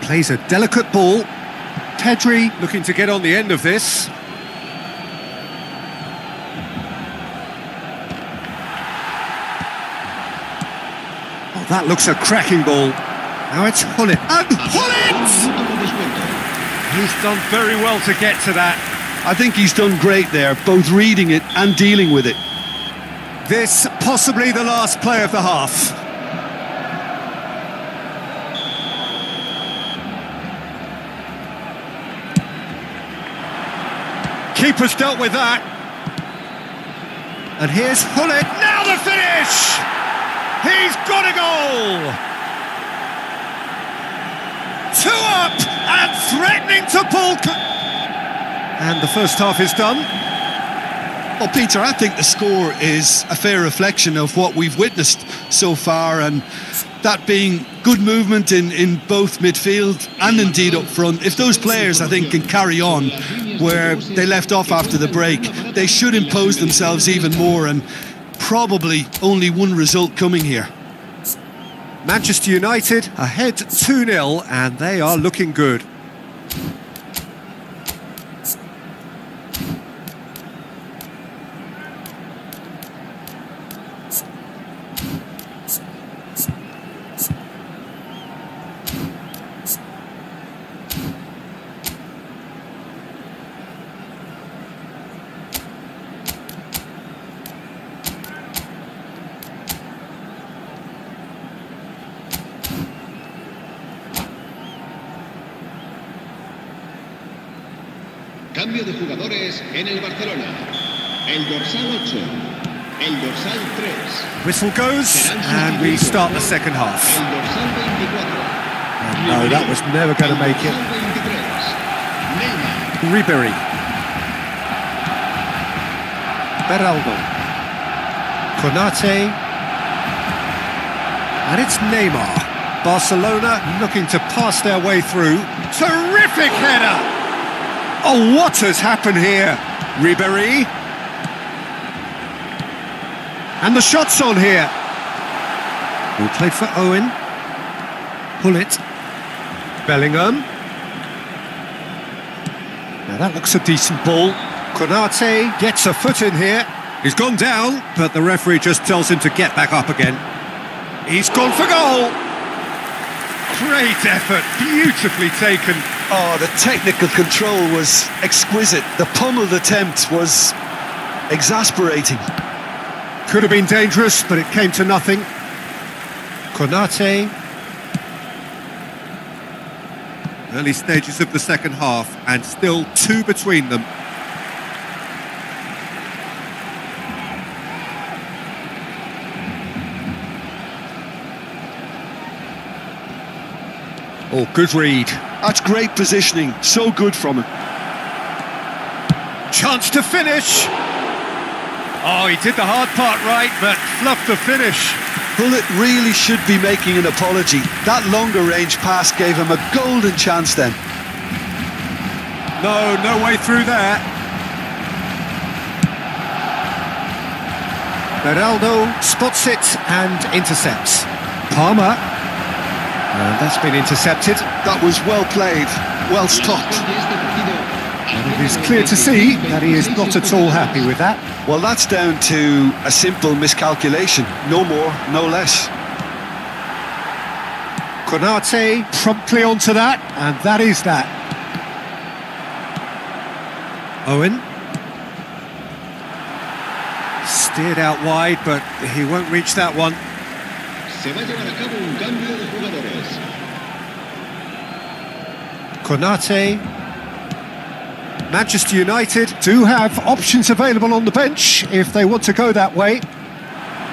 Plays a delicate ball. Pedri looking to get on the end of this. Oh, that looks a cracking ball. Now it's Hullet. And Hullet! He's done very well to get to that. I think he's done great there, both reading it and dealing with it. This possibly the last play of the half. Keeper's dealt with that. And here's Hullet. Now the finish! He's got a goal! 2 up and threatening to pull. And the first half is done. Well, Peter, I think the score is a fair reflection of what we've witnessed so far, and that being good movement in both midfield and indeed up front. If those players, I think, can carry on where they left off after the break, they should impose themselves even more, and probably only one result coming here. Manchester United ahead 2-0 and they are looking good. Cambio de jugadores en el Barcelona. El dorsal 8, el dorsal 3. Whistle goes and we start the second half. El dorsal 24. No, that was never going to make it. Ribery. Beraldo. Konate. And it's Neymar. Barcelona looking to pass their way through. Terrific header! Oh, what has happened here? Ribery. And the shot's on here. We played for Owen. Hullet. Bellingham. Now that looks a decent ball. Konate gets a foot in here. He's gone down, but the referee just tells him to get back up again. He's gone for goal. Great effort, beautifully taken. Oh, the technical control was exquisite. The pummeled attempt was exasperating. Could have been dangerous, but it came to nothing. Konate. Early stages of the second half, and still 2 between them. Oh, good read. That's great positioning, so good from him. Chance to finish. Oh, he did the hard part right, but fluffed the finish. Hullet really should be making an apology. That longer range pass gave him a golden chance then. No way through there. Beraldo spots it and intercepts. Palmer. And that's been intercepted. That was well played, well stopped. And it is clear to see that he is not at all happy with that. Well, that's down to a simple miscalculation. No more, no less. Konate promptly onto that, and that is that. Owen. Steered out wide, but he won't reach that one. Se va a llevar a cabo un cambio de jugadores. Konate. Manchester United do have options available on the bench if they want to go that way.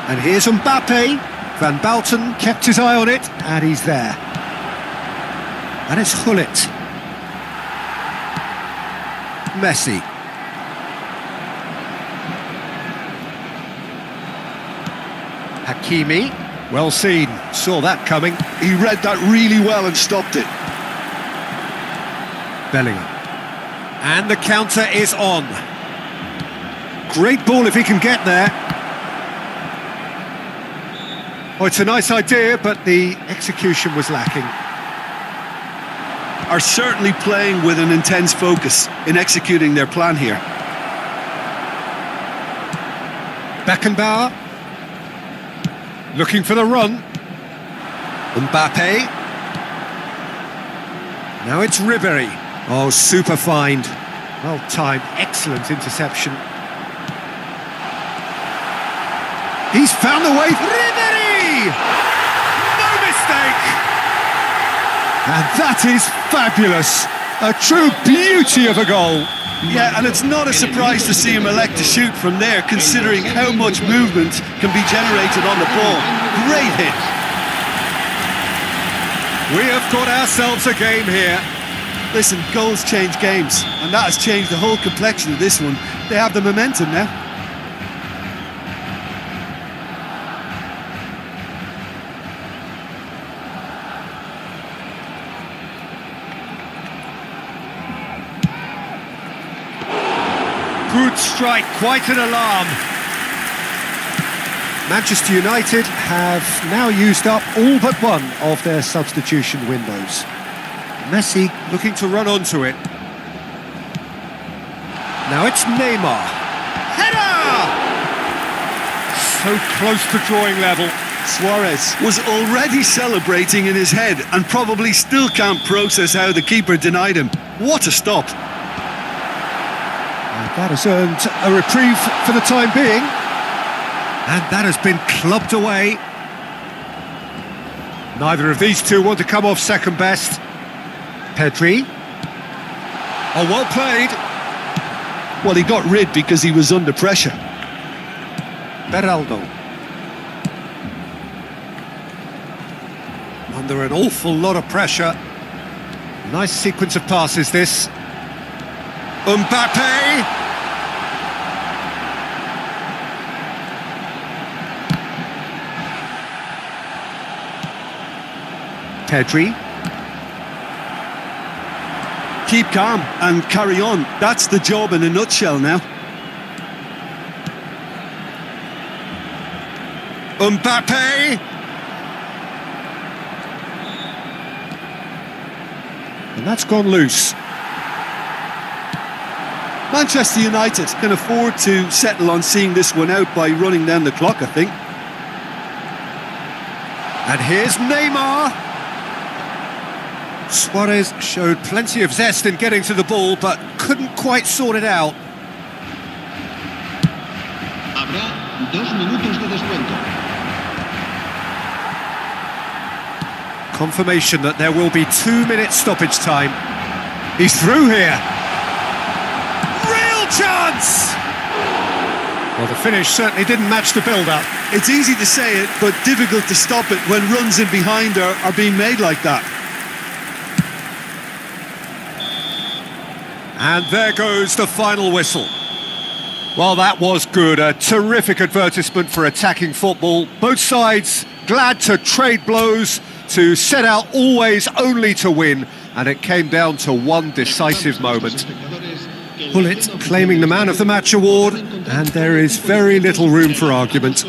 And here's Mbappe. Van Bouten kept his eye on it, and he's there. And it's Hullet. Messi. Hakimi. Well seen, saw that coming. He read that really well and stopped it. Bellingham. And the counter is on. Great ball if he can get there. Oh, it's a nice idea, but the execution was lacking. Are certainly playing with an intense focus in executing their plan here. Beckenbauer. Looking for the run. Mbappe. Now it's Ribéry. Oh, super find. Well timed, excellent interception. He's found the way. Ribéry! No mistake! And that is fabulous. A true beauty of a goal. Yeah, and it's not a surprise to see him elect to shoot from there, considering how much movement can be generated on the ball. Great hit. We have got ourselves a game here. Listen, goals change games, and that has changed the whole complexion of this one. They have the momentum now. Good strike, quite an alarm. Manchester United have now used up all but one of their substitution windows. Messi looking to run onto it. Now it's Neymar. Header! So close to drawing level. Suarez was already celebrating in his head and probably still can't process how the keeper denied him. What a stop. And that has earned a reprieve for the time being. And that has been clubbed away. Neither of these two want to come off second best. Pedri. Oh, well played. Well, he got rid because he was under pressure. Beraldo. Under an awful lot of pressure. Nice sequence of passes, this. Mbappe! Pedri. Keep calm and carry on. That's the job in a nutshell now. Mbappe! And that's gone loose. Manchester United can afford to settle on seeing this one out by running down the clock, I think. And here's Neymar. Suarez showed plenty of zest in getting to the ball, but couldn't quite sort it out. Habrá 2 minutos de descuento. Confirmation that there will be 2-minute stoppage time. He's through here. Real chance! Well, the finish certainly didn't match the build-up. It's easy to say it, but difficult to stop it when runs in behind are being made like that. And there goes the final whistle. Well, that was good. A terrific advertisement for attacking football. Both sides glad to trade blows, to set out always only to win. And it came down to one decisive moment. Hullet claiming the Man of the Match award, and there is very little room for argument.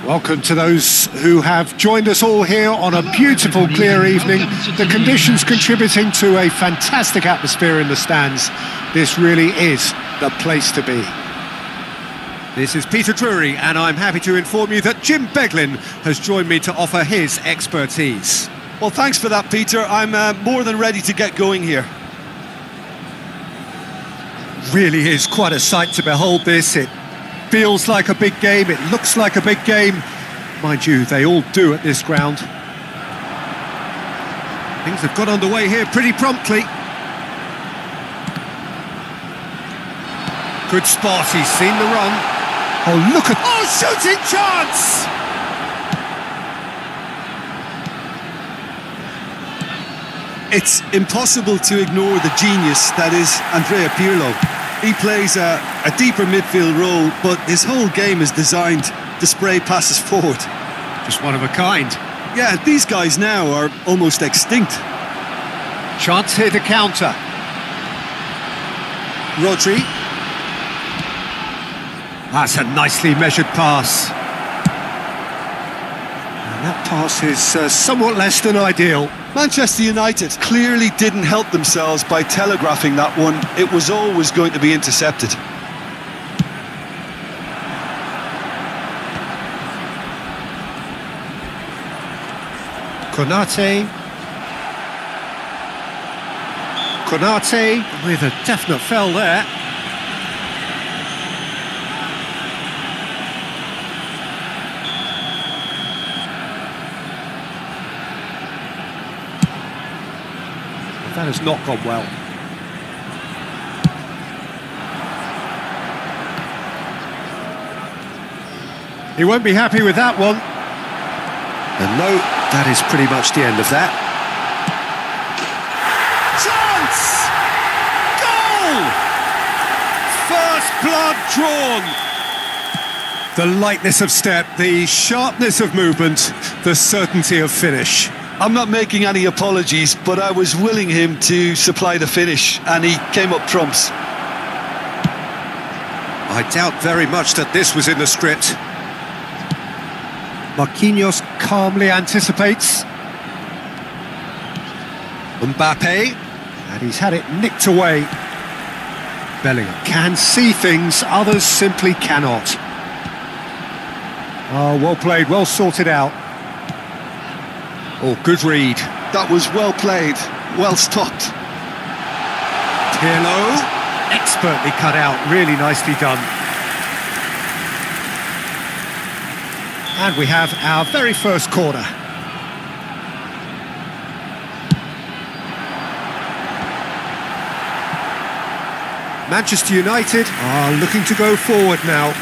Welcome to those who have joined us all here on a beautiful, clear evening. The conditions contributing to a fantastic atmosphere in the stands. This really is the place to be. This is Peter Drury, and I'm happy to inform you that Jim Beglin has joined me to offer his expertise. Well, thanks for that, Peter. I'm more than ready to get going here. Really is quite a sight to behold this. It feels like a big game, it looks like a big game. Mind you, they all do at this ground. Things have got underway here pretty promptly. Good spot, he's seen the run. Oh, look at... Oh, shooting chance! It's impossible to ignore the genius that is Andrea Pirlo. He plays a deeper midfield role, but his whole game is designed to spray passes forward. Just one of a kind. Yeah, these guys now are almost extinct. Chance here to counter. Rodri. That's a nicely measured pass. And that pass is somewhat less than ideal. Manchester United clearly didn't help themselves by telegraphing that one. It was always going to be intercepted. Konate with a definite foul there. That has not gone well. He won't be happy with that one. And no, that is pretty much the end of that. Chance! Goal! First blood drawn. The lightness of step, the sharpness of movement, the certainty of finish. I'm not making any apologies, but I was willing him to supply the finish, and he came up trumps. I doubt very much that this was in the script. Marquinhos calmly anticipates. Mbappe, and he's had it nicked away. Bellingham can see things, others simply cannot. Oh, well played, well sorted out. Oh, good read. That was well played, well stopped. Pirlo, expertly cut out, really nicely done. And we have our very first corner. Manchester United are looking to go forward now.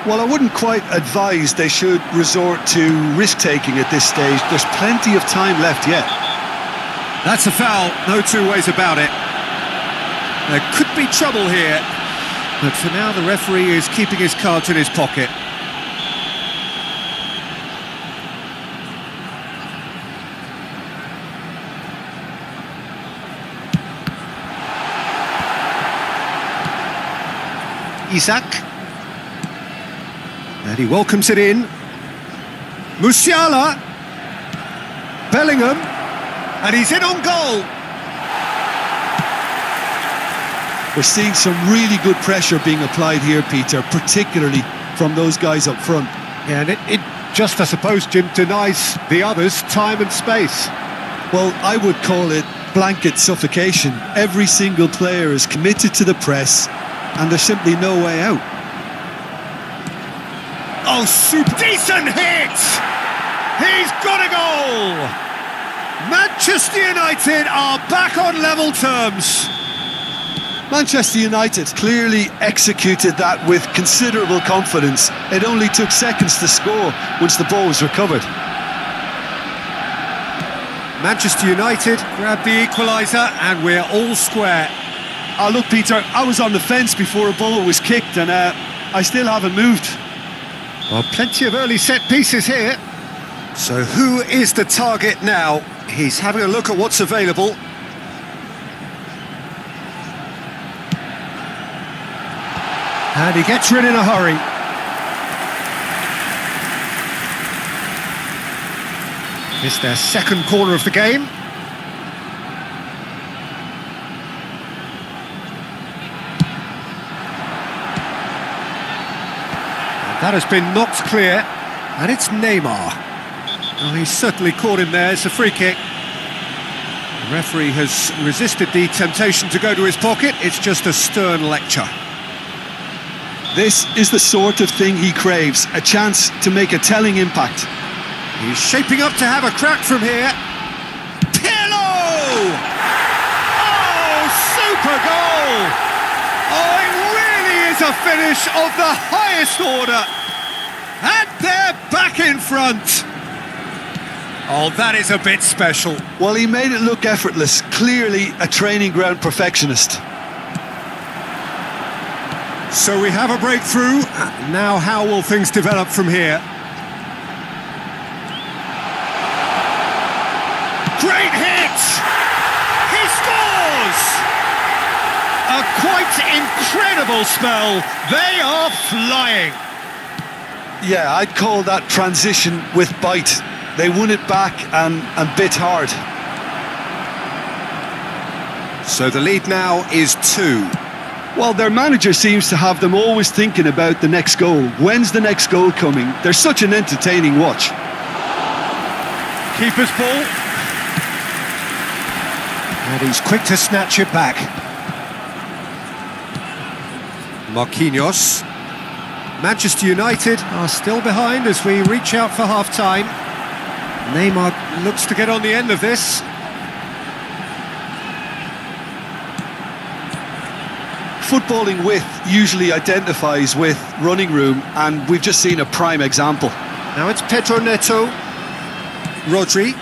Well, I wouldn't quite advise they should resort to risk-taking at this stage. There's plenty of time left yet. That's a foul, no two ways about it. There could be trouble here, but for now the referee is keeping his cards in his pocket. Isak. And he welcomes it in. Musiala. Bellingham. And he's in on goal. We're seeing some really good pressure being applied here, Peter, particularly from those guys up front. Yeah, and it just, I suppose, Jim, denies the others time and space. Well, I would call it blanket suffocation. Every single player is committed to the press, and there's simply no way out. Oh, super decent hit! He's got a goal! Manchester United are back on level terms. Manchester United clearly executed that with considerable confidence. It only took seconds to score once the ball was recovered. Manchester United grab the equaliser and we're all square. Oh, look, Peter, I was on the fence before a ball was kicked and I still haven't moved. Well, plenty of early set pieces here. So who is the target now? He's having a look at what's available. And he gets rid in a hurry. It's their second corner of the game. And that has been knocked clear, and it's Neymar. Oh, he's certainly caught him there. It's a free kick. The referee has resisted the temptation to go to his pocket. It's just a stern lecture. This is the sort of thing he craves, a chance to make a telling impact. He's shaping up to have a crack from here. Pirlo! Oh, super goal! Oh, it really is a finish of the highest order. And they're back in front. Oh, that is a bit special. Well, he made it look effortless, clearly a training ground perfectionist. So we have a breakthrough. Now how will things develop from here? Great hit! He scores! A quite incredible spell. They are flying. Yeah, I'd call that transition with bite. They won it back and bit hard. So the lead now is 2. Well, their manager seems to have them always thinking about the next goal. When's the next goal coming? They're such an entertaining watch. Keeper's ball. And he's quick to snatch it back. Marquinhos. Manchester United are still behind as we reach out for half-time. Neymar looks to get on the end of this. Footballing width usually identifies with running room, and we've just seen a prime example. Now it's Pedro Neto. Rodri.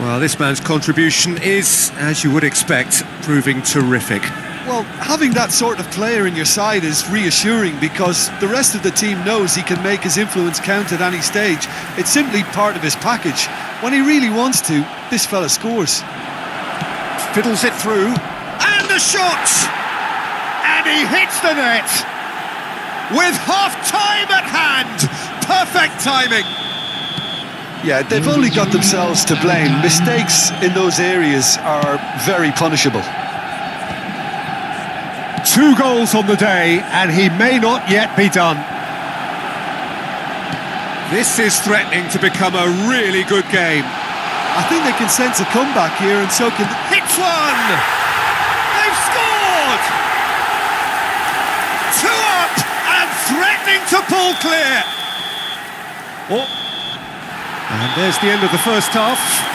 Well, this man's contribution is, as you would expect, proving terrific. Well, having that sort of player in your side is reassuring because the rest of the team knows he can make his influence count at any stage. It's simply part of his package. When he really wants to, this fella scores. Fiddles it through. And the shot! And he hits the net! With half-time at hand! Perfect timing! Yeah, they've only got themselves to blame. Mistakes in those areas are very punishable. 2 goals on the day, and he may not yet be done. This is threatening to become a really good game. I think they can sense a comeback here, and so can... Hits one! They've scored! 2 up, and threatening to pull clear. Oh. And there's the end of the first half.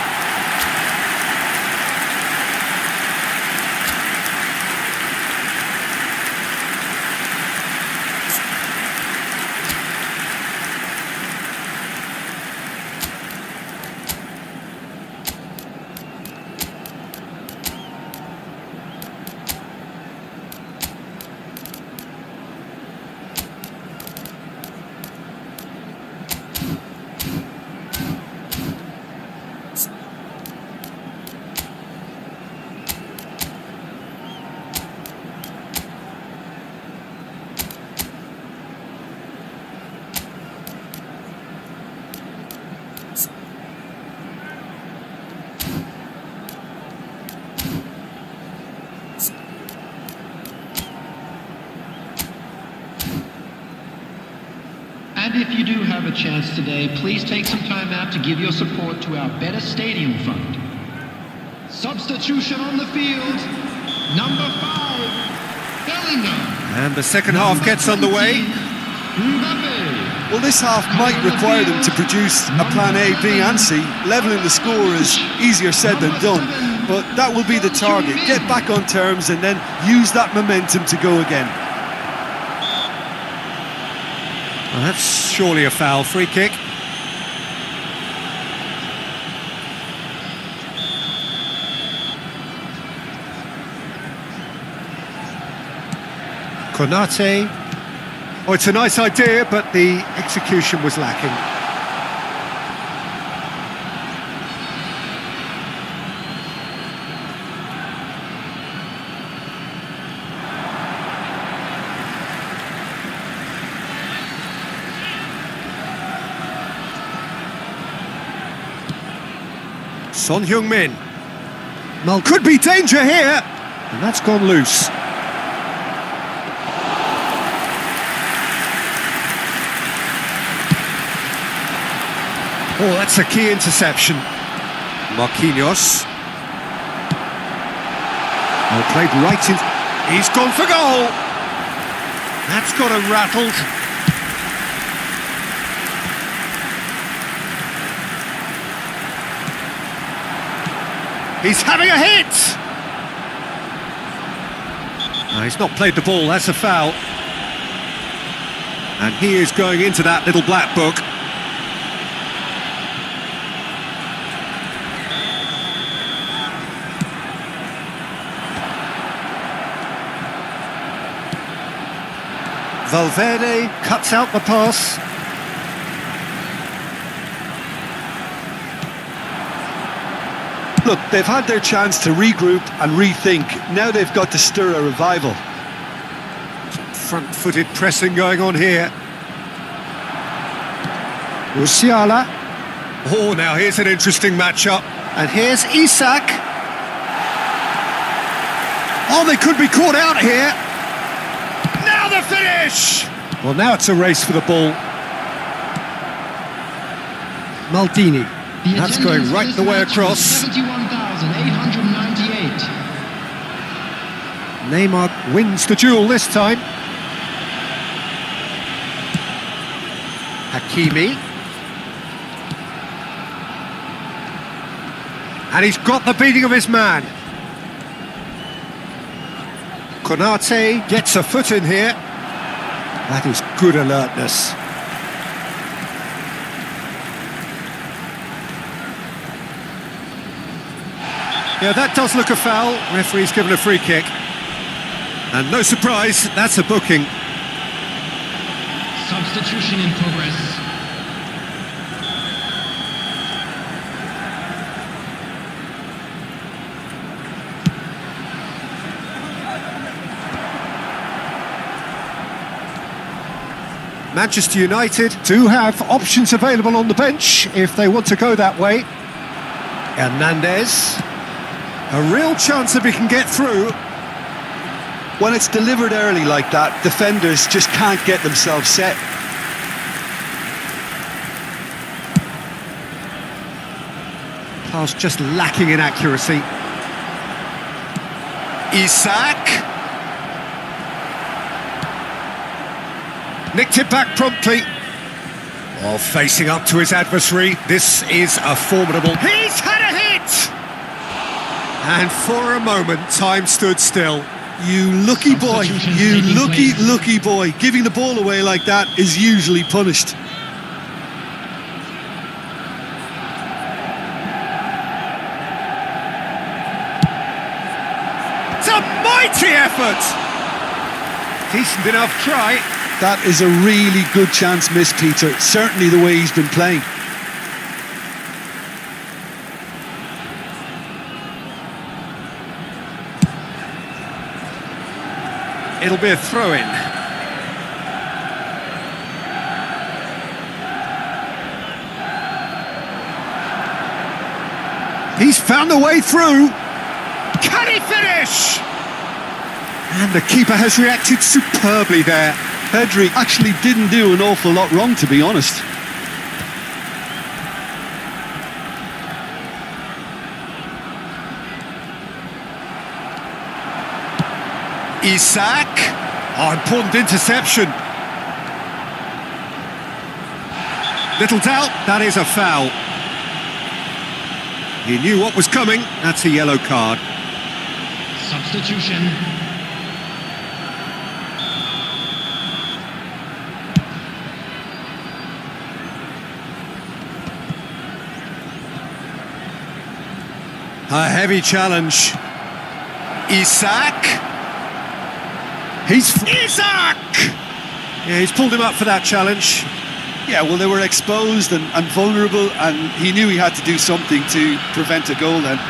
And if you do have a chance today, please take some time out to give your support to our Better Stadium Fund. Substitution on the field, number 5, Bellingham. And the second half gets underway. Well, this half might require them to produce a plan A, B and C. Levelling the score is easier said than done, but that will be the target. Get back on terms and then use that momentum to go again. Well, that's surely a foul. Free kick. Konate. Oh, it's a nice idea, but the execution was lacking. Son Heung-min. Well, could be danger here. And that's gone loose. Oh, that's a key interception. Marquinhos. Well, played right in. He's gone for goal. That's got him rattled. He's having a hit! No, he's not played the ball, that's a foul. And he is going into that little black book. Valverde cuts out the pass. Look, they've had their chance to regroup and rethink. Now they've got to stir a revival. Front-footed pressing going on here. Musiala. Oh, now here's an interesting matchup. And here's Isak. Oh, they could be caught out here. Now the finish! Well, now it's a race for the ball. Maldini. That's going right the way across. 71,898. Neymar wins the duel this time. Hakimi. And he's got the beating of his man. Konate gets a foot in here. That is good alertness. Yeah, that does look a foul. Referee's given a free kick. And no surprise, that's a booking. Substitution in progress. Manchester United do have options available on the bench if they want to go that way. Hernandez. A real chance if he can get through. When it's delivered early like that, defenders just can't get themselves set. Pass just lacking in accuracy. Isak. Nicked it back promptly. While facing up to his adversary, this is a formidable... He's had a hit! And for a moment, time stood still. You lucky boy, you lucky boy. Giving the ball away like that is usually punished. It's a mighty effort! Decent enough try. That is a really good chance missed, Peter. Certainly the way he's been playing. It'll be a throw-in. He's found a way through. Can he finish? And the keeper has reacted superbly there. Pedri actually didn't do an awful lot wrong, to be honest. Isak. Oh, important interception. Little doubt, that is a foul. He knew what was coming. That's a yellow card. Substitution. A heavy challenge. Isak. Isak! Yeah, he's pulled him up for that challenge. Yeah, well, they were exposed and vulnerable, and he knew he had to do something to prevent a goal then.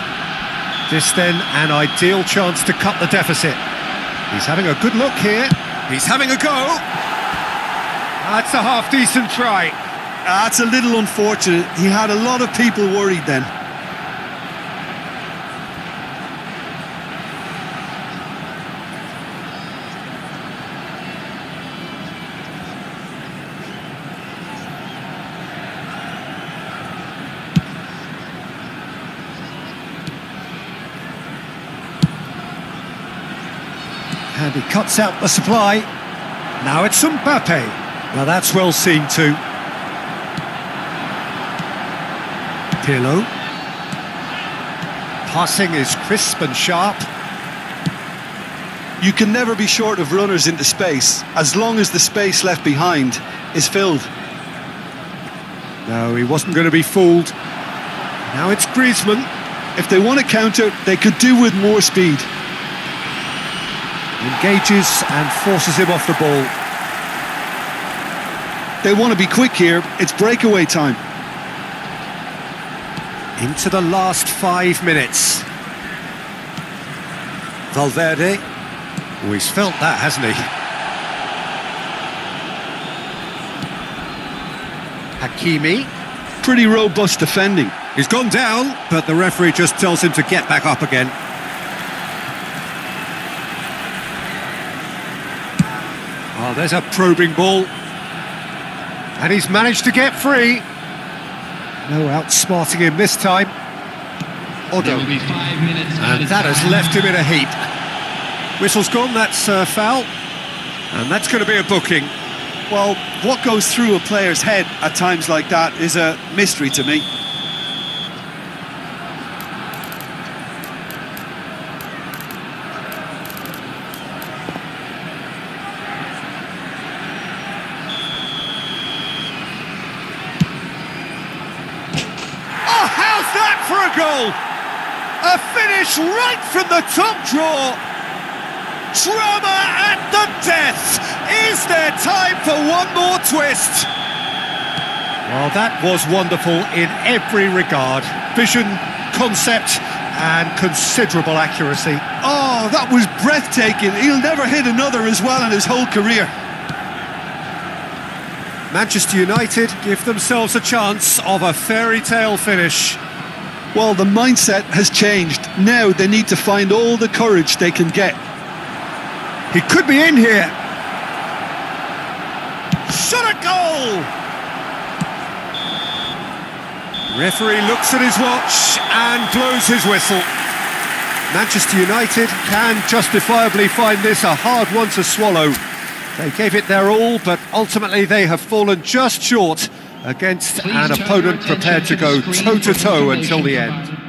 This then, an ideal chance to cut the deficit. He's having a good look here. He's having a go. That's a half-decent try. That's a little unfortunate. He had a lot of people worried then. And he cuts out the supply. Now it's Mbappe. Now that's well seen too. Pirlo. Passing is crisp and sharp. You can never be short of runners into space, as long as the space left behind is filled. No, he wasn't going to be fooled. Now it's Griezmann. If they want to counter, they could do with more speed. Engages and forces him off the ball. They want to be quick here, it's breakaway time. Into the last 5 minutes. Valverde. Oh, he's felt that, hasn't he? Hakimi. Pretty robust defending. He's gone down, but the referee just tells him to get back up again. Oh, there's a probing ball. And he's managed to get free. No outsmarting him this time. There will be 5 minutes And that has left him in a heap. Whistle's gone, that's a foul. And that's going to be a booking. Well, what goes through a player's head at times like that is a mystery to me. Oh, how's that for a goal? A finish right from the top draw. Drama at the death. Is there time for one more twist? Well, that was wonderful in every regard. Vision, concept, and considerable accuracy. Oh, that was breathtaking. He'll never hit another as well in his whole career. Manchester United give themselves a chance of a fairy tale finish. Well, the mindset has changed. Now they need to find all the courage they can get. He could be in here. Shot a goal! Referee looks at his watch and blows his whistle. Manchester United can justifiably find this a hard one to swallow. They gave it their all, but ultimately they have fallen just short against an opponent prepared to go toe-to-toe until the end.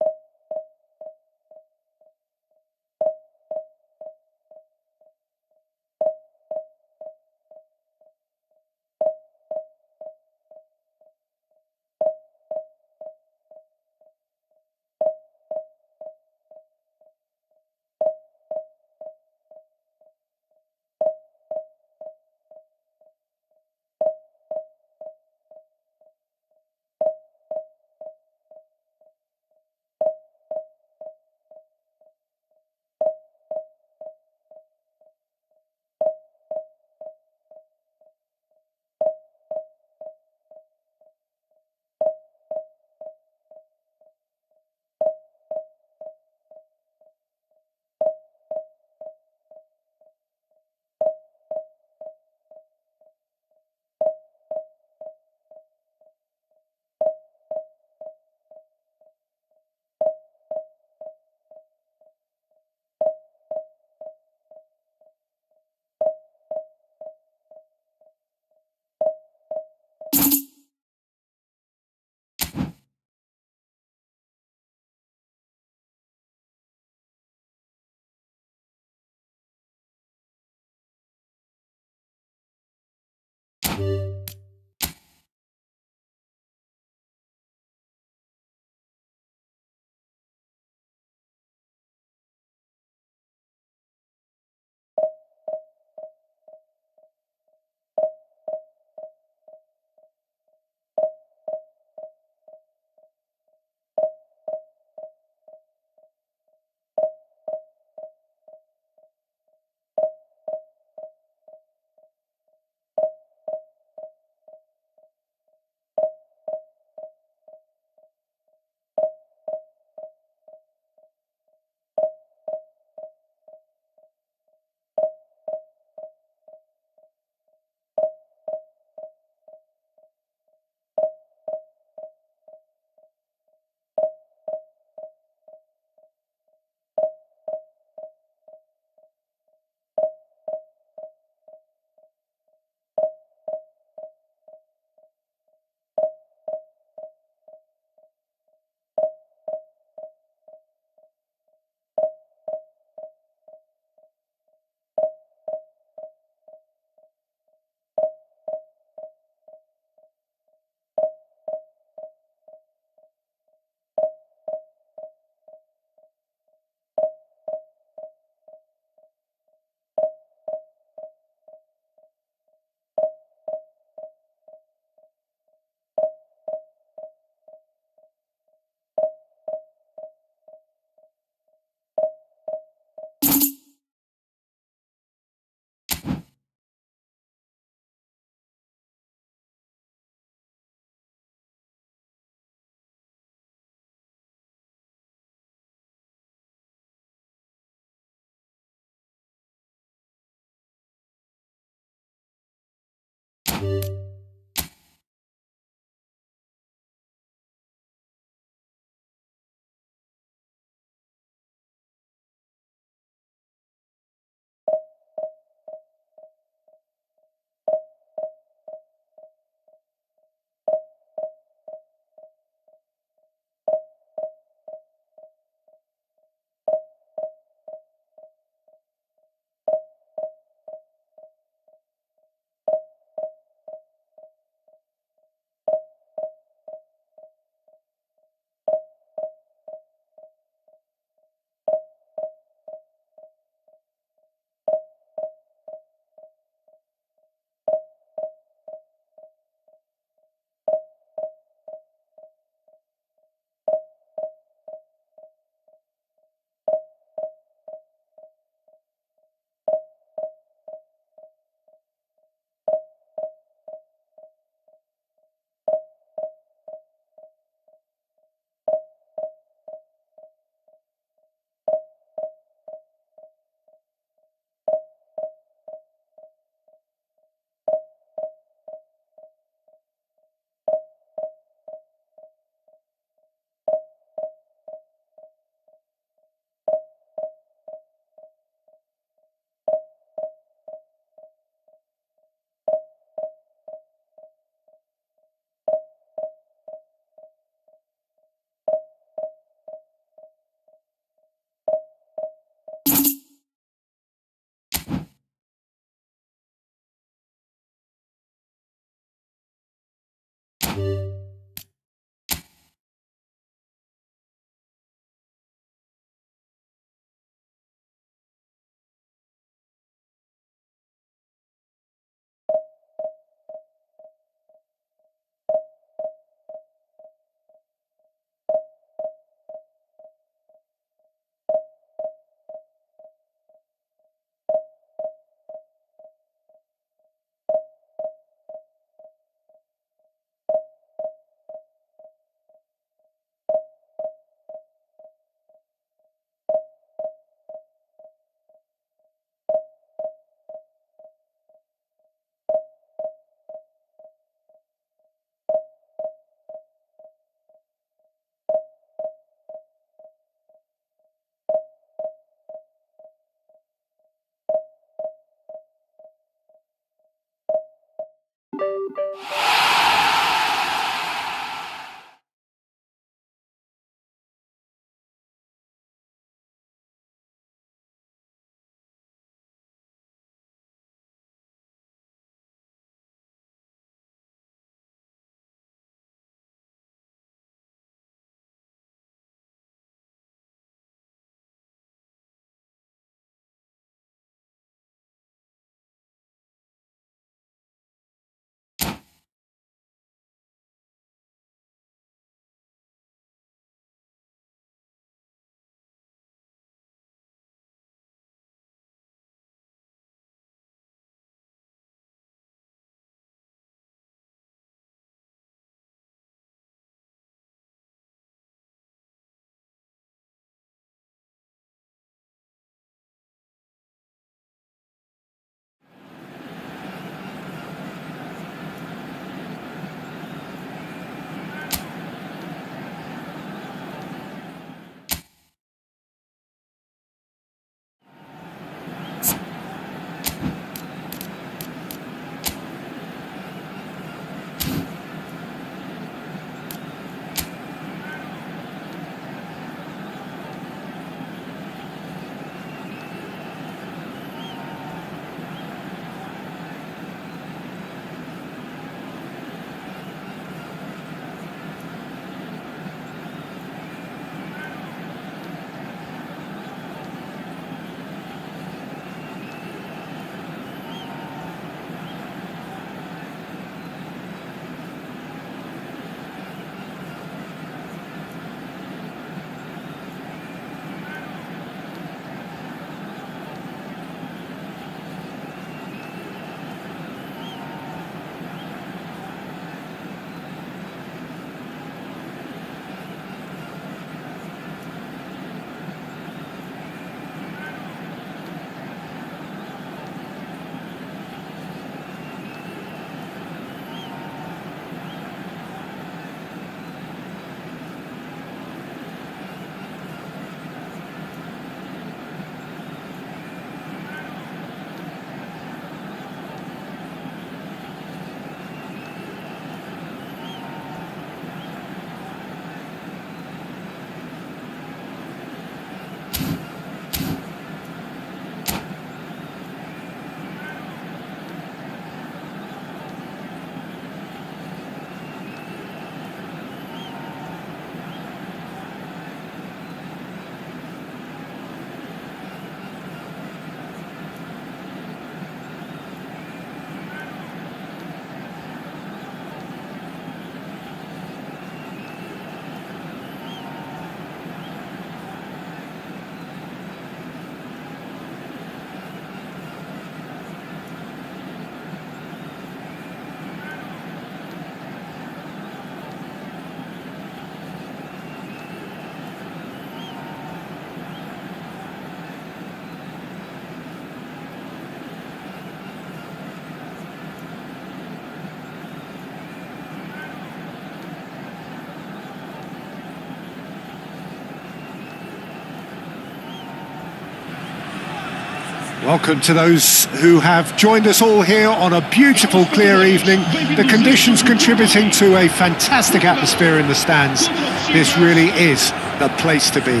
Welcome to those who have joined us all here on a beautiful, clear evening. The conditions contributing to a fantastic atmosphere in the stands. This really is the place to be.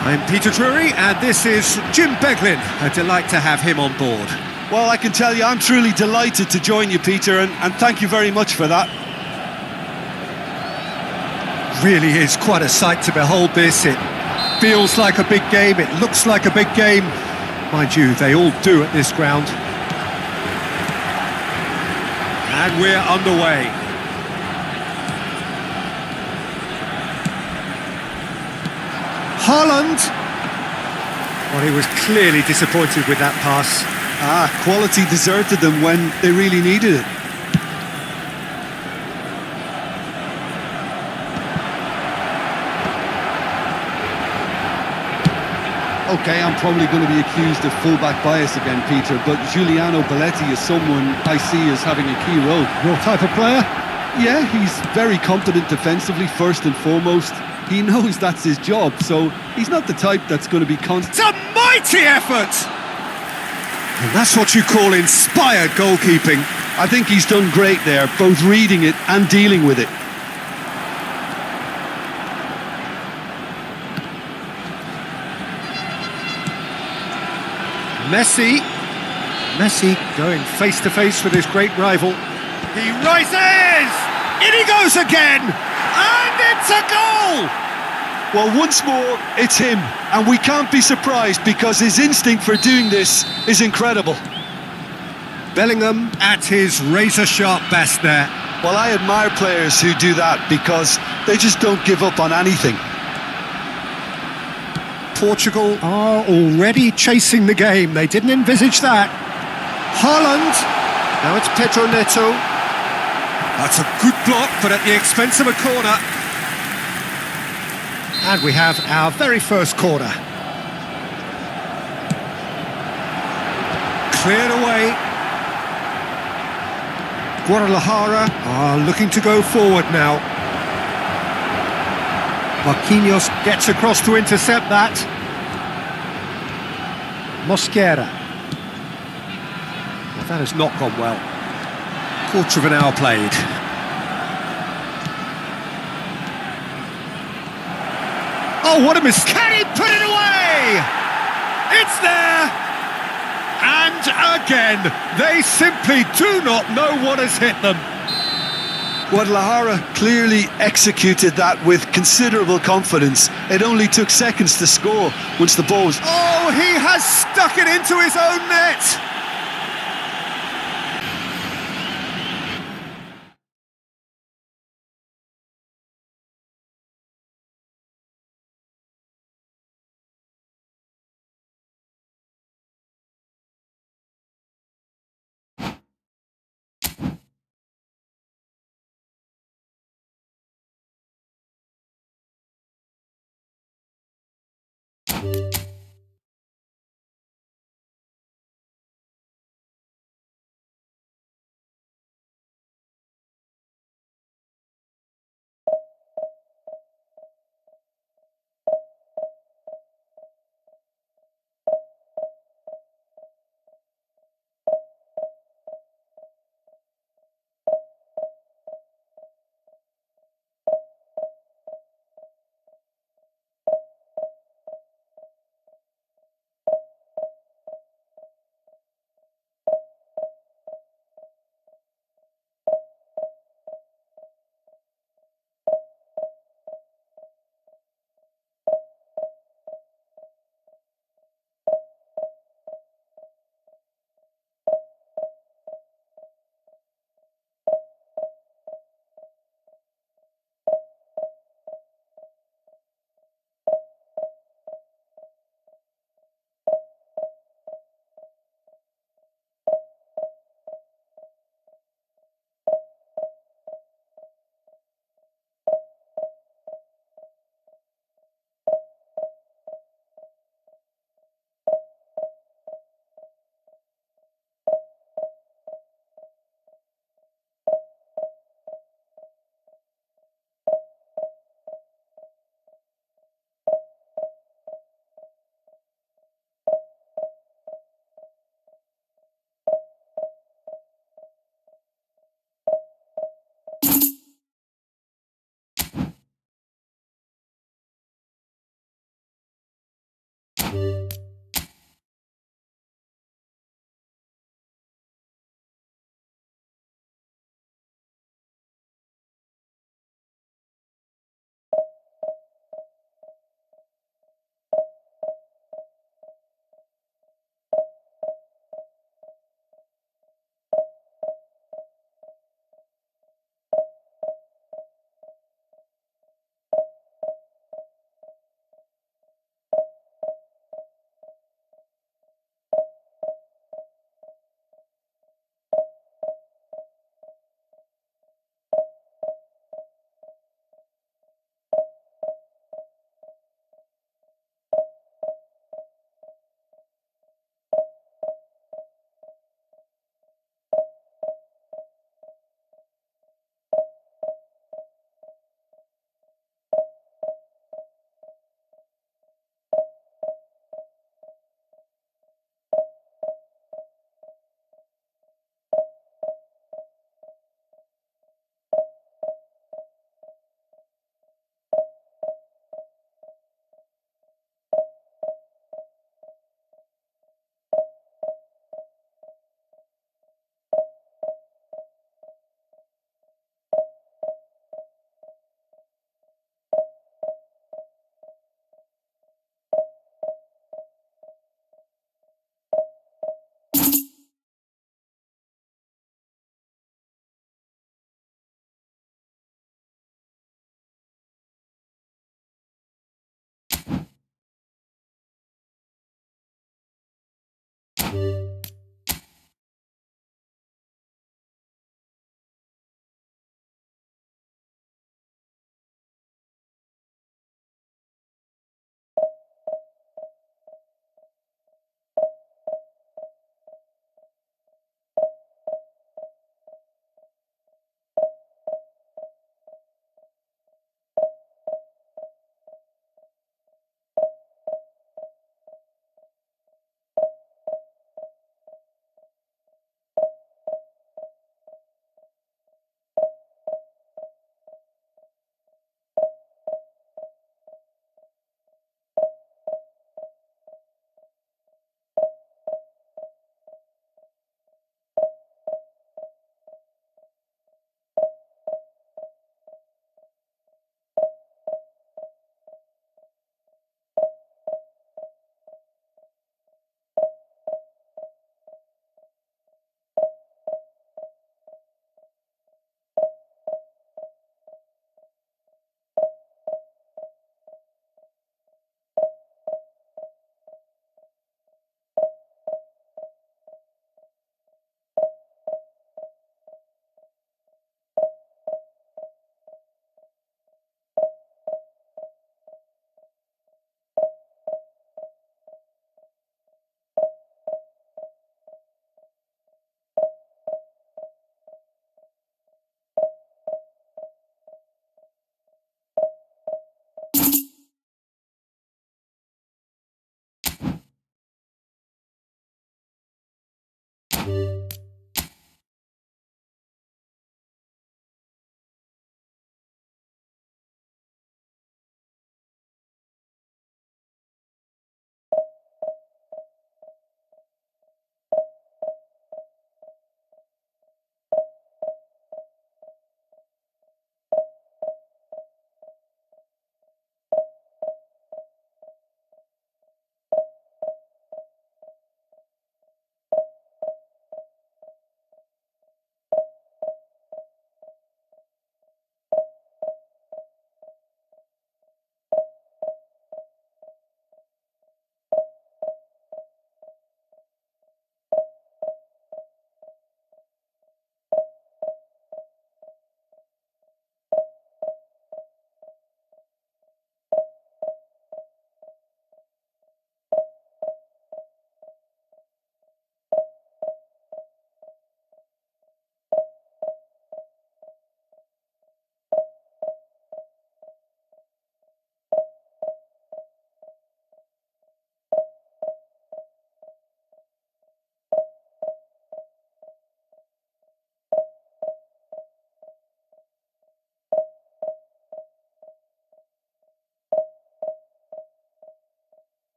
I'm Peter Drury, and this is Jim Beglin. A delight to have him on board. Well, I can tell you I'm truly delighted to join you, Peter, and thank you very much for that. Really is quite a sight to behold this. It feels like a big game, it looks like a big game. Mind you, they all do at this ground. And we're underway. Haaland! Well, he was clearly disappointed with that pass. Quality deserted them when they really needed it. Okay, I'm probably going to be accused of fullback bias again, Peter, but Giuliano Belletti is someone I see as having a key role. Your type of player? Yeah, he's very competent defensively, first and foremost. He knows that's his job, so he's not the type that's going to be constant. It's a mighty effort! And that's what you call inspired goalkeeping. I think he's done great there, both reading it and dealing with it. Messi going face to face with his great rival. He rises! In he goes again! And it's a goal! Well, once more, it's him, and we can't be surprised because his instinct for doing this is incredible. Bellingham at his razor-sharp best there. Well, I admire players who do that because they just don't give up on anything. Portugal are already chasing the game. They didn't envisage that. Haaland. Now it's Pedro Neto. That's a good block, but at the expense of a corner. And we have our very first corner. Cleared away. Guadalajara are looking to go forward now. Marquinhos gets across to intercept that. Mosquera. Well, that has not gone well. Quarter of an hour played. Oh, what a mistake! Can he put it away? It's there! And again, they simply do not know what has hit them. Guadalajara clearly executed that with considerable confidence. It only took seconds to score once the ball was... Oh, he has stuck it into his own net!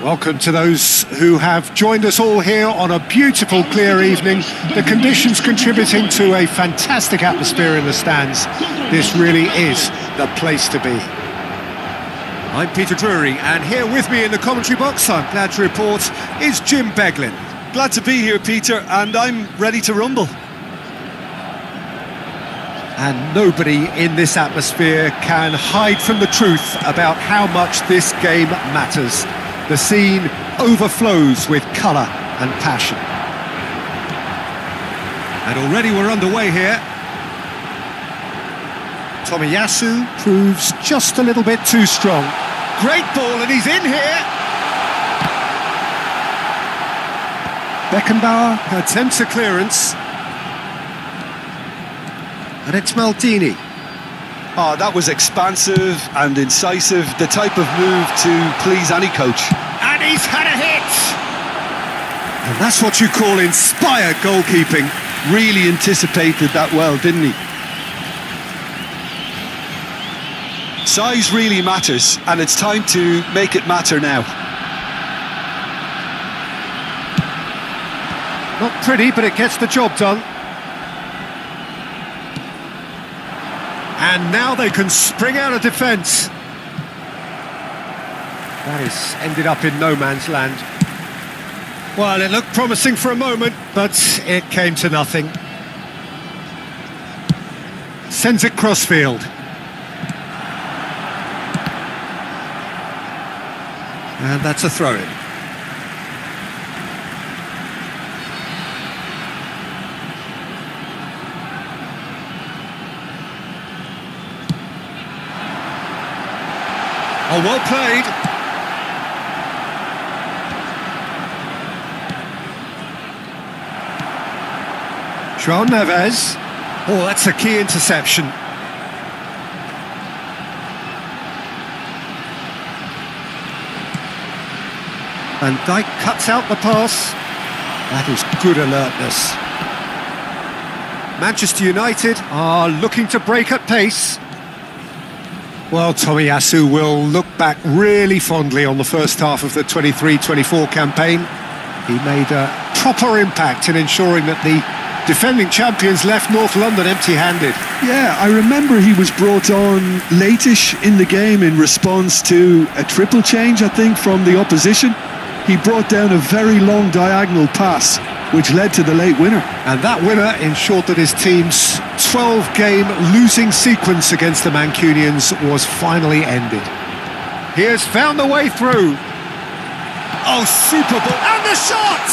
Welcome to those who have joined us all here on a beautiful, clear evening. The conditions contributing to a fantastic atmosphere in the stands. This really is the place to be. I'm Peter Drury, and here with me in the commentary box, I'm glad to report, is Jim Beglin. Glad to be here, Peter, and I'm ready to rumble. And nobody in this atmosphere can hide from the truth about how much this game matters. The scene overflows with colour and passion. And already we're underway here. Tomiyasu proves just a little bit too strong. Great ball, and he's in here! Beckenbauer attempts a clearance. And it's Maldini. Oh, that was expansive and incisive, the type of move to please any coach. And he's had a hit! And that's what you call inspired goalkeeping. Really anticipated that well, didn't he? Size really matters, and it's time to make it matter now. Not pretty, but it gets the job done. And now they can spring out of defence. That has ended up in no man's land. Well, it looked promising for a moment, but it came to nothing. Sends it crossfield. And that's a throw-in. Oh, well played. João Neves. Oh, that's a key interception. Van Dijk cuts out the pass. That is good alertness. Manchester United are looking to break at pace. Well, Tomiyasu will look back really fondly on the first half of the 23-24 campaign. He made a proper impact in ensuring that the defending champions left North London empty-handed. Yeah, I remember he was brought on late-ish in the game in response to a triple change, I think, from the opposition. He brought down a very long diagonal pass, which led to the late winner. And that winner ensured that his team's 12-game losing sequence against the Mancunians was finally ended. He has found the way through. Oh, super ball. And the shot!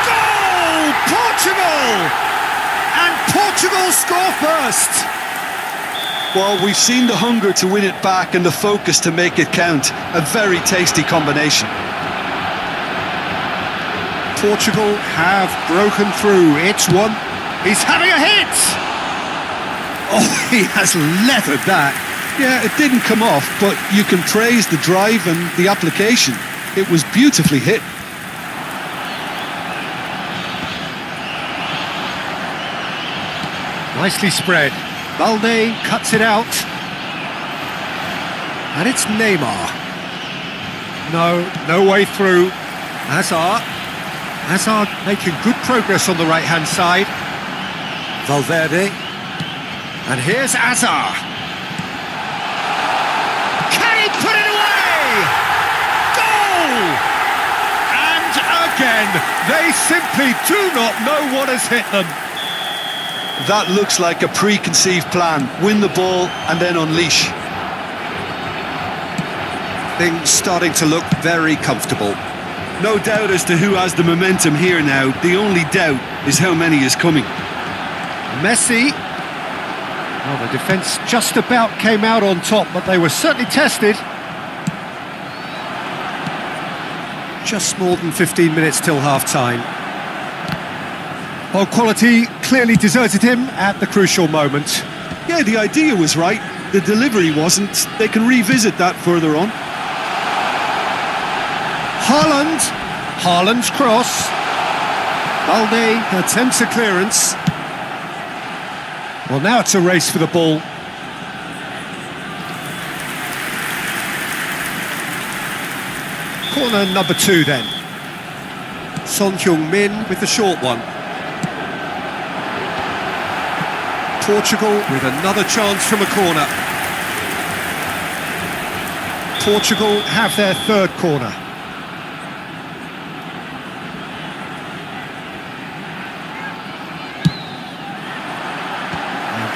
Goal! Portugal! And Portugal score first. Well, we've seen the hunger to win it back and the focus to make it count. A very tasty combination. Portugal have broken through. It's one. He's having a hit! Oh, he has leathered that. Yeah, it didn't come off, but you can praise the drive and the application. It was beautifully hit. Nicely spread. Balde cuts it out. And it's Neymar. No way through. Hazard making good progress on the right-hand side. Valverde. And here's Hazard. Can he put it away? Goal! And again, they simply do not know what has hit them. That looks like a preconceived plan. Win the ball and then unleash. Things starting to look very comfortable. No doubt as to who has the momentum here now. The only doubt is how many is coming. Messi. Well, the defence just about came out on top, but they were certainly tested. Just more than 15 minutes till half-time. Well, quality clearly deserted him at the crucial moment. Yeah, the idea was right. The delivery wasn't. They can revisit that further on. Haaland's cross. Balde attempts a clearance. Well, now it's a race for the ball. Corner number 2 then. Son Heung-min with the short one. Portugal with another chance from a corner. Portugal have their third corner.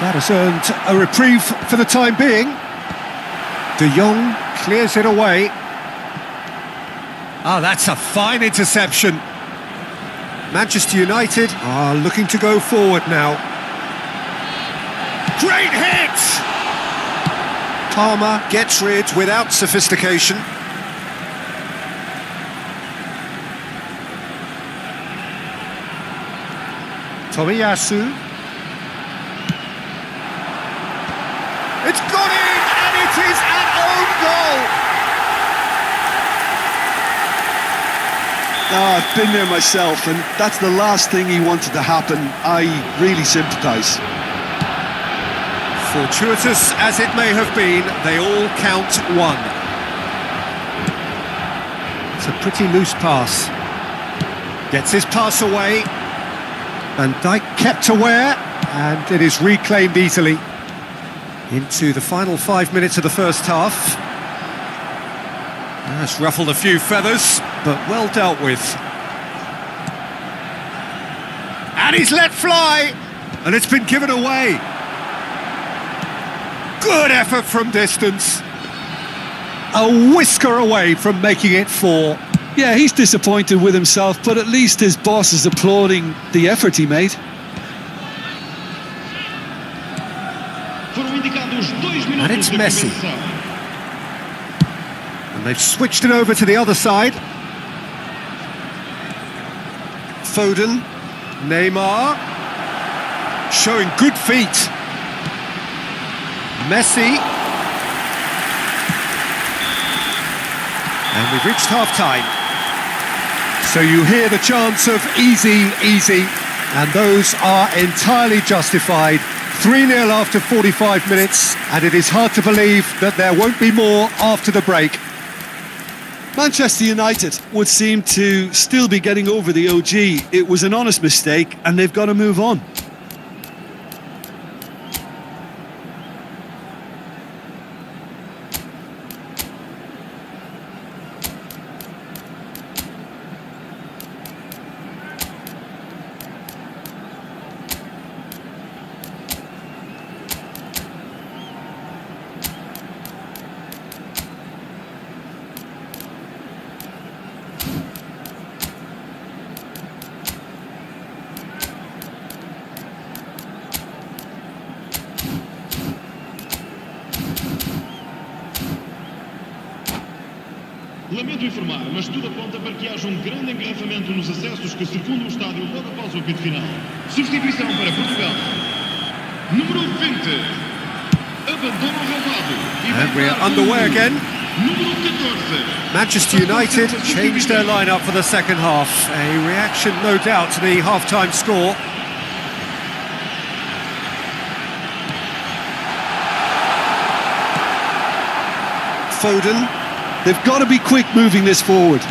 That has earned a reprieve for the time being. De Jong clears it away. Ah, that's a fine interception. Manchester United are looking to go forward now. Great hit! Palmer gets rid without sophistication. Tomiyasu. It's gone in, and it is an own goal! I've been there myself, and that's the last thing he wanted to happen. I really sympathise. Fortuitous as it may have been, they all count one. It's a pretty loose pass. Gets his pass away. Van Dijk kept aware, and it is reclaimed easily. Into the final 5 minutes of the first half. That's ruffled a few feathers, but well dealt with. And he's let fly, and it's been given away. Good effort from distance. A whisker away from making it 4. Yeah, he's disappointed with himself, but at least his boss is applauding the effort he made. And it's Messi. And they've switched it over to the other side. Foden. Neymar. Showing good feet. Messi. And we've reached half-time. So you hear the chants of easy, easy, and those are entirely justified. 3-0 after 45 minutes, and it is hard to believe that there won't be more after the break. Manchester United would seem to still be getting over the OG. It was an honest mistake, and they've got to move on. Lamento informar, mas tudo aponta para que haja grande engarrafamento nos acessos que circundam o estádio logo após o apito final. Substituição para Portugal. Número 20. Abandono roubado. And we're underway again. Número 14. Manchester United changed their lineup for the second half. A reaction, no doubt, to the half-time score. Foden. They've got to be quick moving this forward.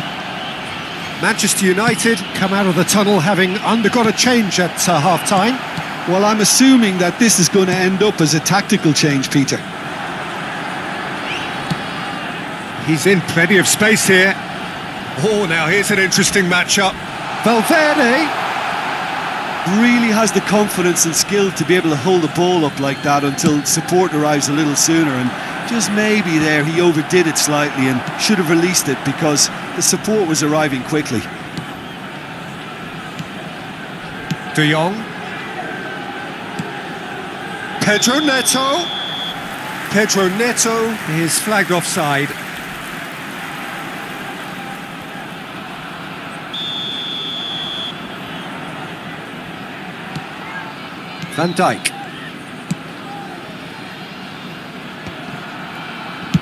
Manchester United come out of the tunnel having undergone a change at half-time. Well, I'm assuming that this is going to end up as a tactical change, Peter. He's in plenty of space here. Oh, now here's an interesting matchup. Valverde. Really has the confidence and skill to be able to hold the ball up like that until support arrives a little sooner, and just maybe there he overdid it slightly and should have released it because the support was arriving quickly. De Jong. Pedro Neto. Pedro Neto is flagged offside. Van Dijk.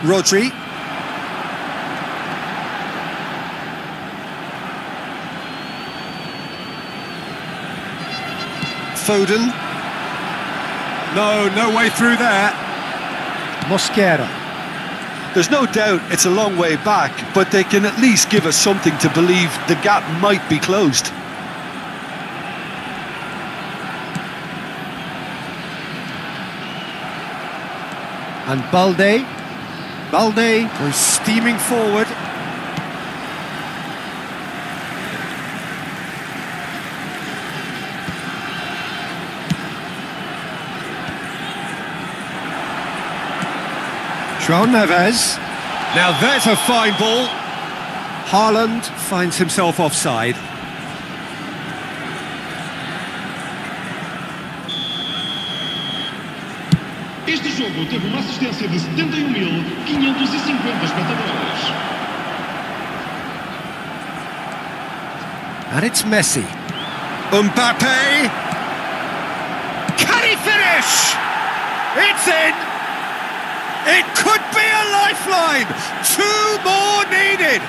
Rodri. Foden. No way through there. Mosquera. There's no doubt it's a long way back, but they can at least give us something to believe the gap might be closed. And Balde. Balde goes steaming forward. João Neves. Now there's a fine ball. Haaland finds himself offside. Este jogo teve uma assistência de 71.550 espectadores. And it's Messi. Mbappe. Can he finish? It's in. It could be a lifeline. 2 more needed.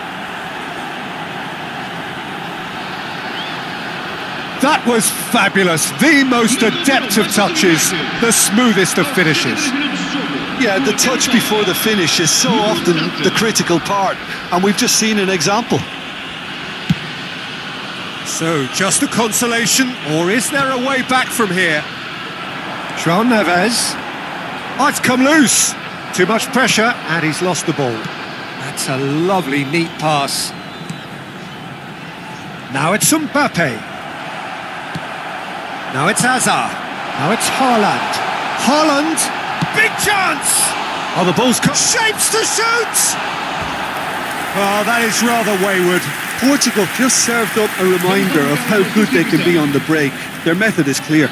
That was fabulous. The most adept of touches, the smoothest of finishes. Yeah, the touch before the finish is so often the critical part, and we've just seen an example. So, just a consolation, or is there a way back from here? João Neves. Oh, it's come loose. Too much pressure, and he's lost the ball. That's a lovely, neat pass. Now it's Mbappe. Now it's Hazard. Now it's Haaland. Haaland. Big chance. Oh, the ball's cut. Shapes to shoot. Oh, that is rather wayward. Portugal just served up a reminder of how good they can be on the break. Their method is clear.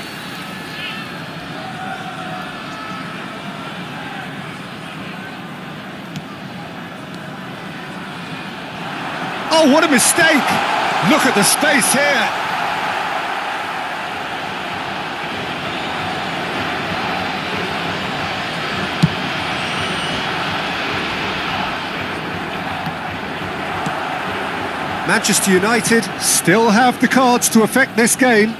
Oh, what a mistake! Look at the space here. Manchester United still have the cards to affect this game.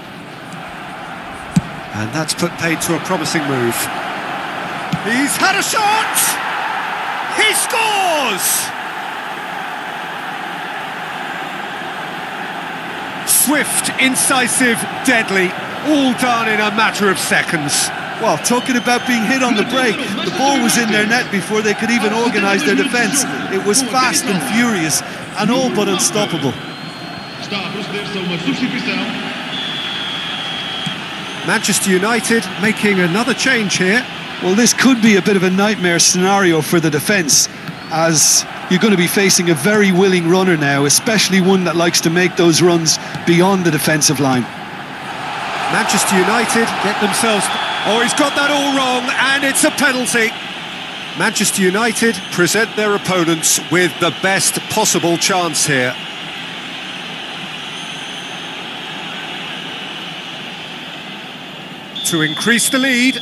And that's put paid to a promising move. He's had a shot! He scores! Swift, incisive, deadly, all done in a matter of seconds. Well, talking about being hit on the break, the ball was in their net before they could even organise their defence. It was fast and furious, and all but unstoppable. Manchester United making another change here. Well, this could be a bit of a nightmare scenario for the defence, as you're going to be facing a very willing runner now, especially one that likes to make those runs beyond the defensive line. Manchester United get themselves... Oh, he's got that all wrong, and it's a penalty. Manchester United present their opponents with the best possible chance here. To increase the lead.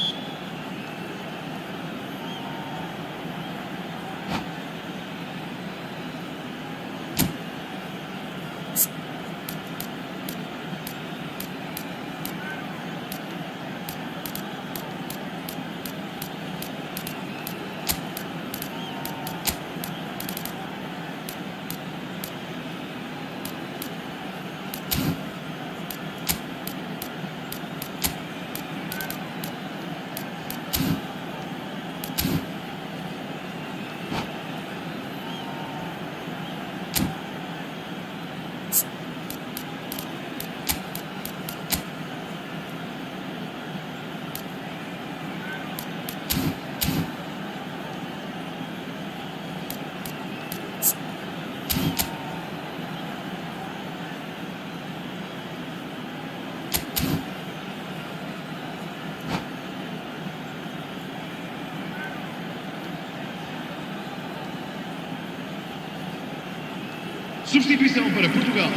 Substituição para Portugal.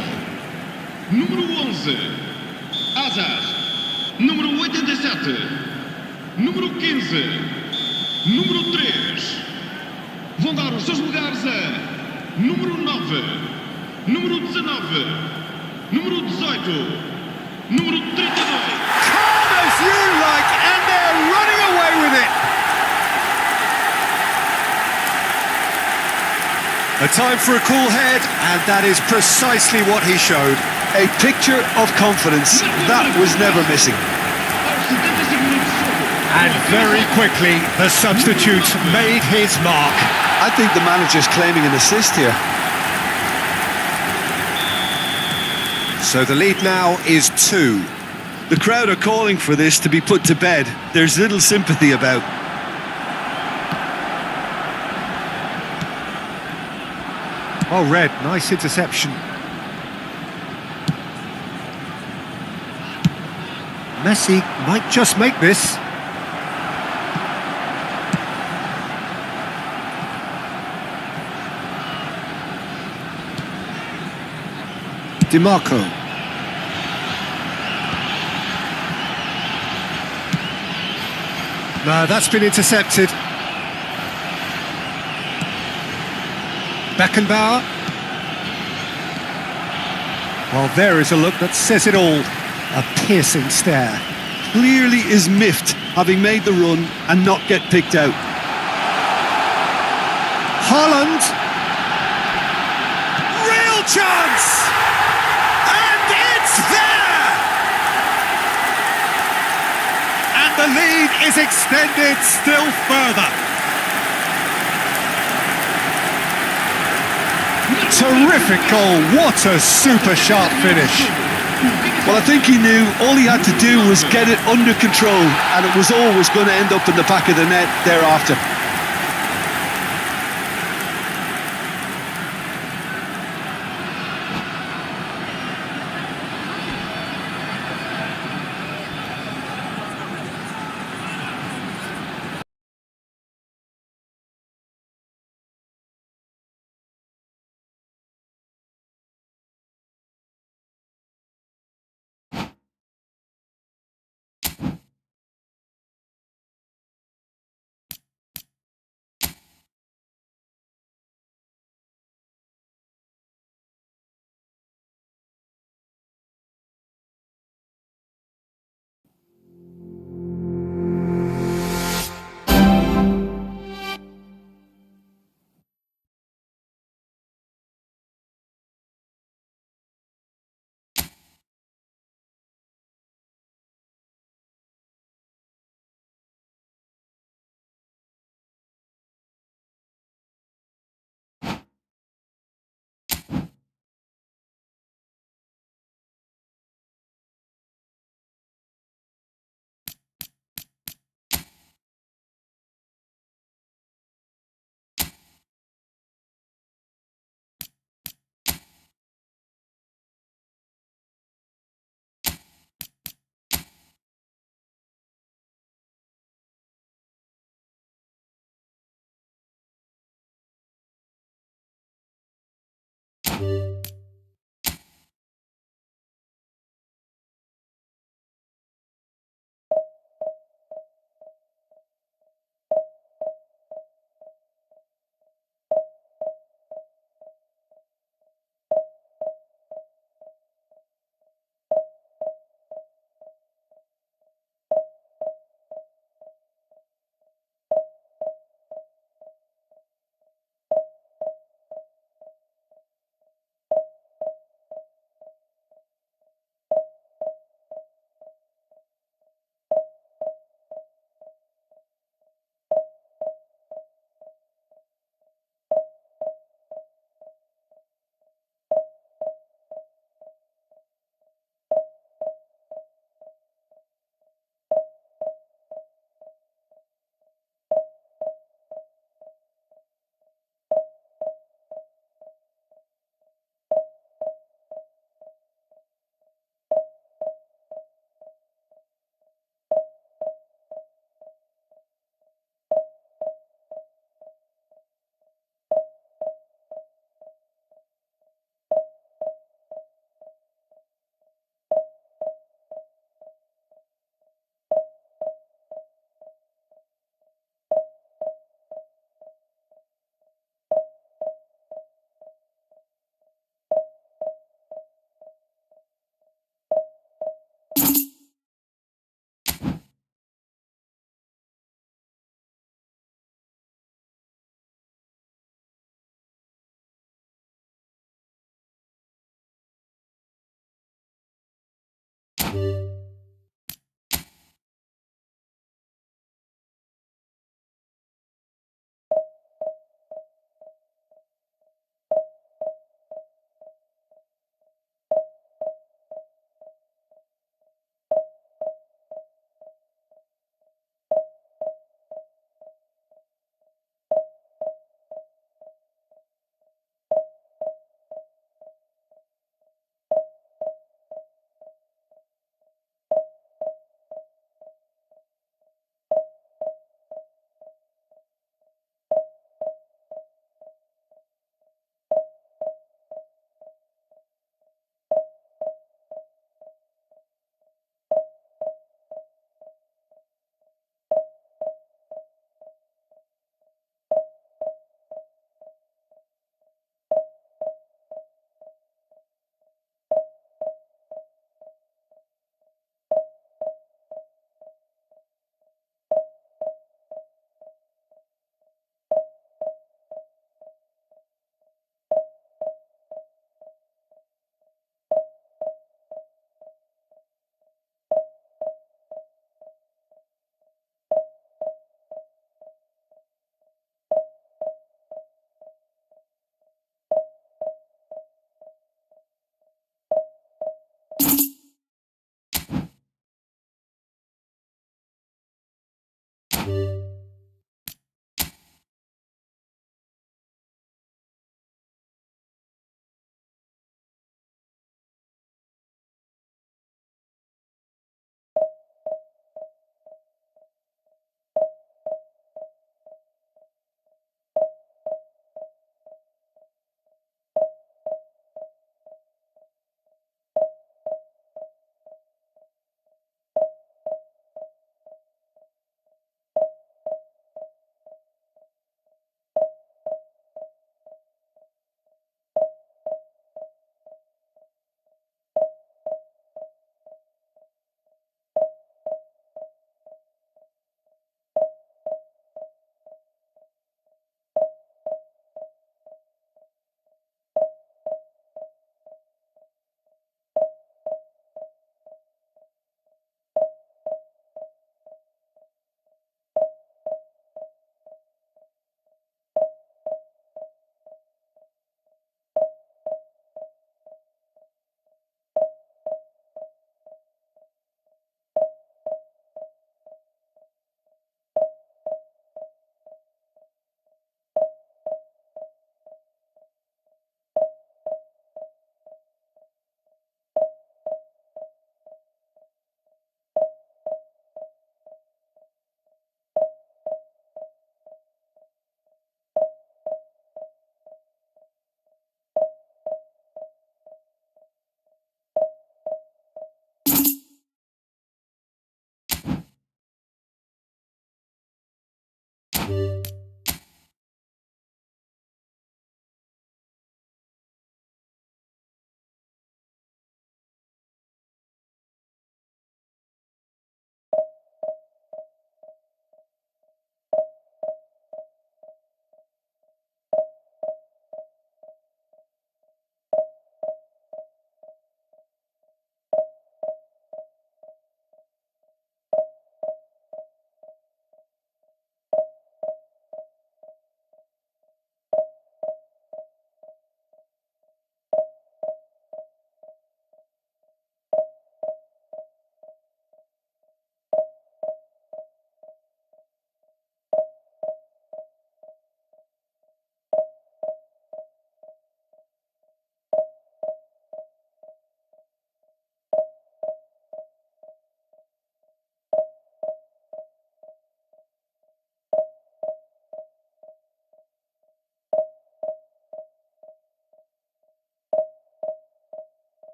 Número 11, Azar. Número 87, número 15, número 3. Vão dar os seus lugares a número 9, número 19, número 18, número 32. Calm as you like, and they're running away with it. A time for a cool head, and that is precisely what he showed. A picture of confidence that was never missing. And very quickly, the substitute made his mark. I think the manager's claiming an assist here. So the lead now is 2. The crowd are calling for this to be put to bed. There's little sympathy about. Oh, Red, nice interception. Messi might just make this. DiMarco. No, that's been intercepted. Beckenbauer. Well, there is a look that says it all. A piercing stare. Clearly is miffed, having made the run and not get picked out. Haaland. Real chance! And it's there! And the lead is extended still further. Terrific goal, what a super sharp finish. Well, I think he knew all he had to do was get it under control, and it was always going to end up in the back of the net thereafter.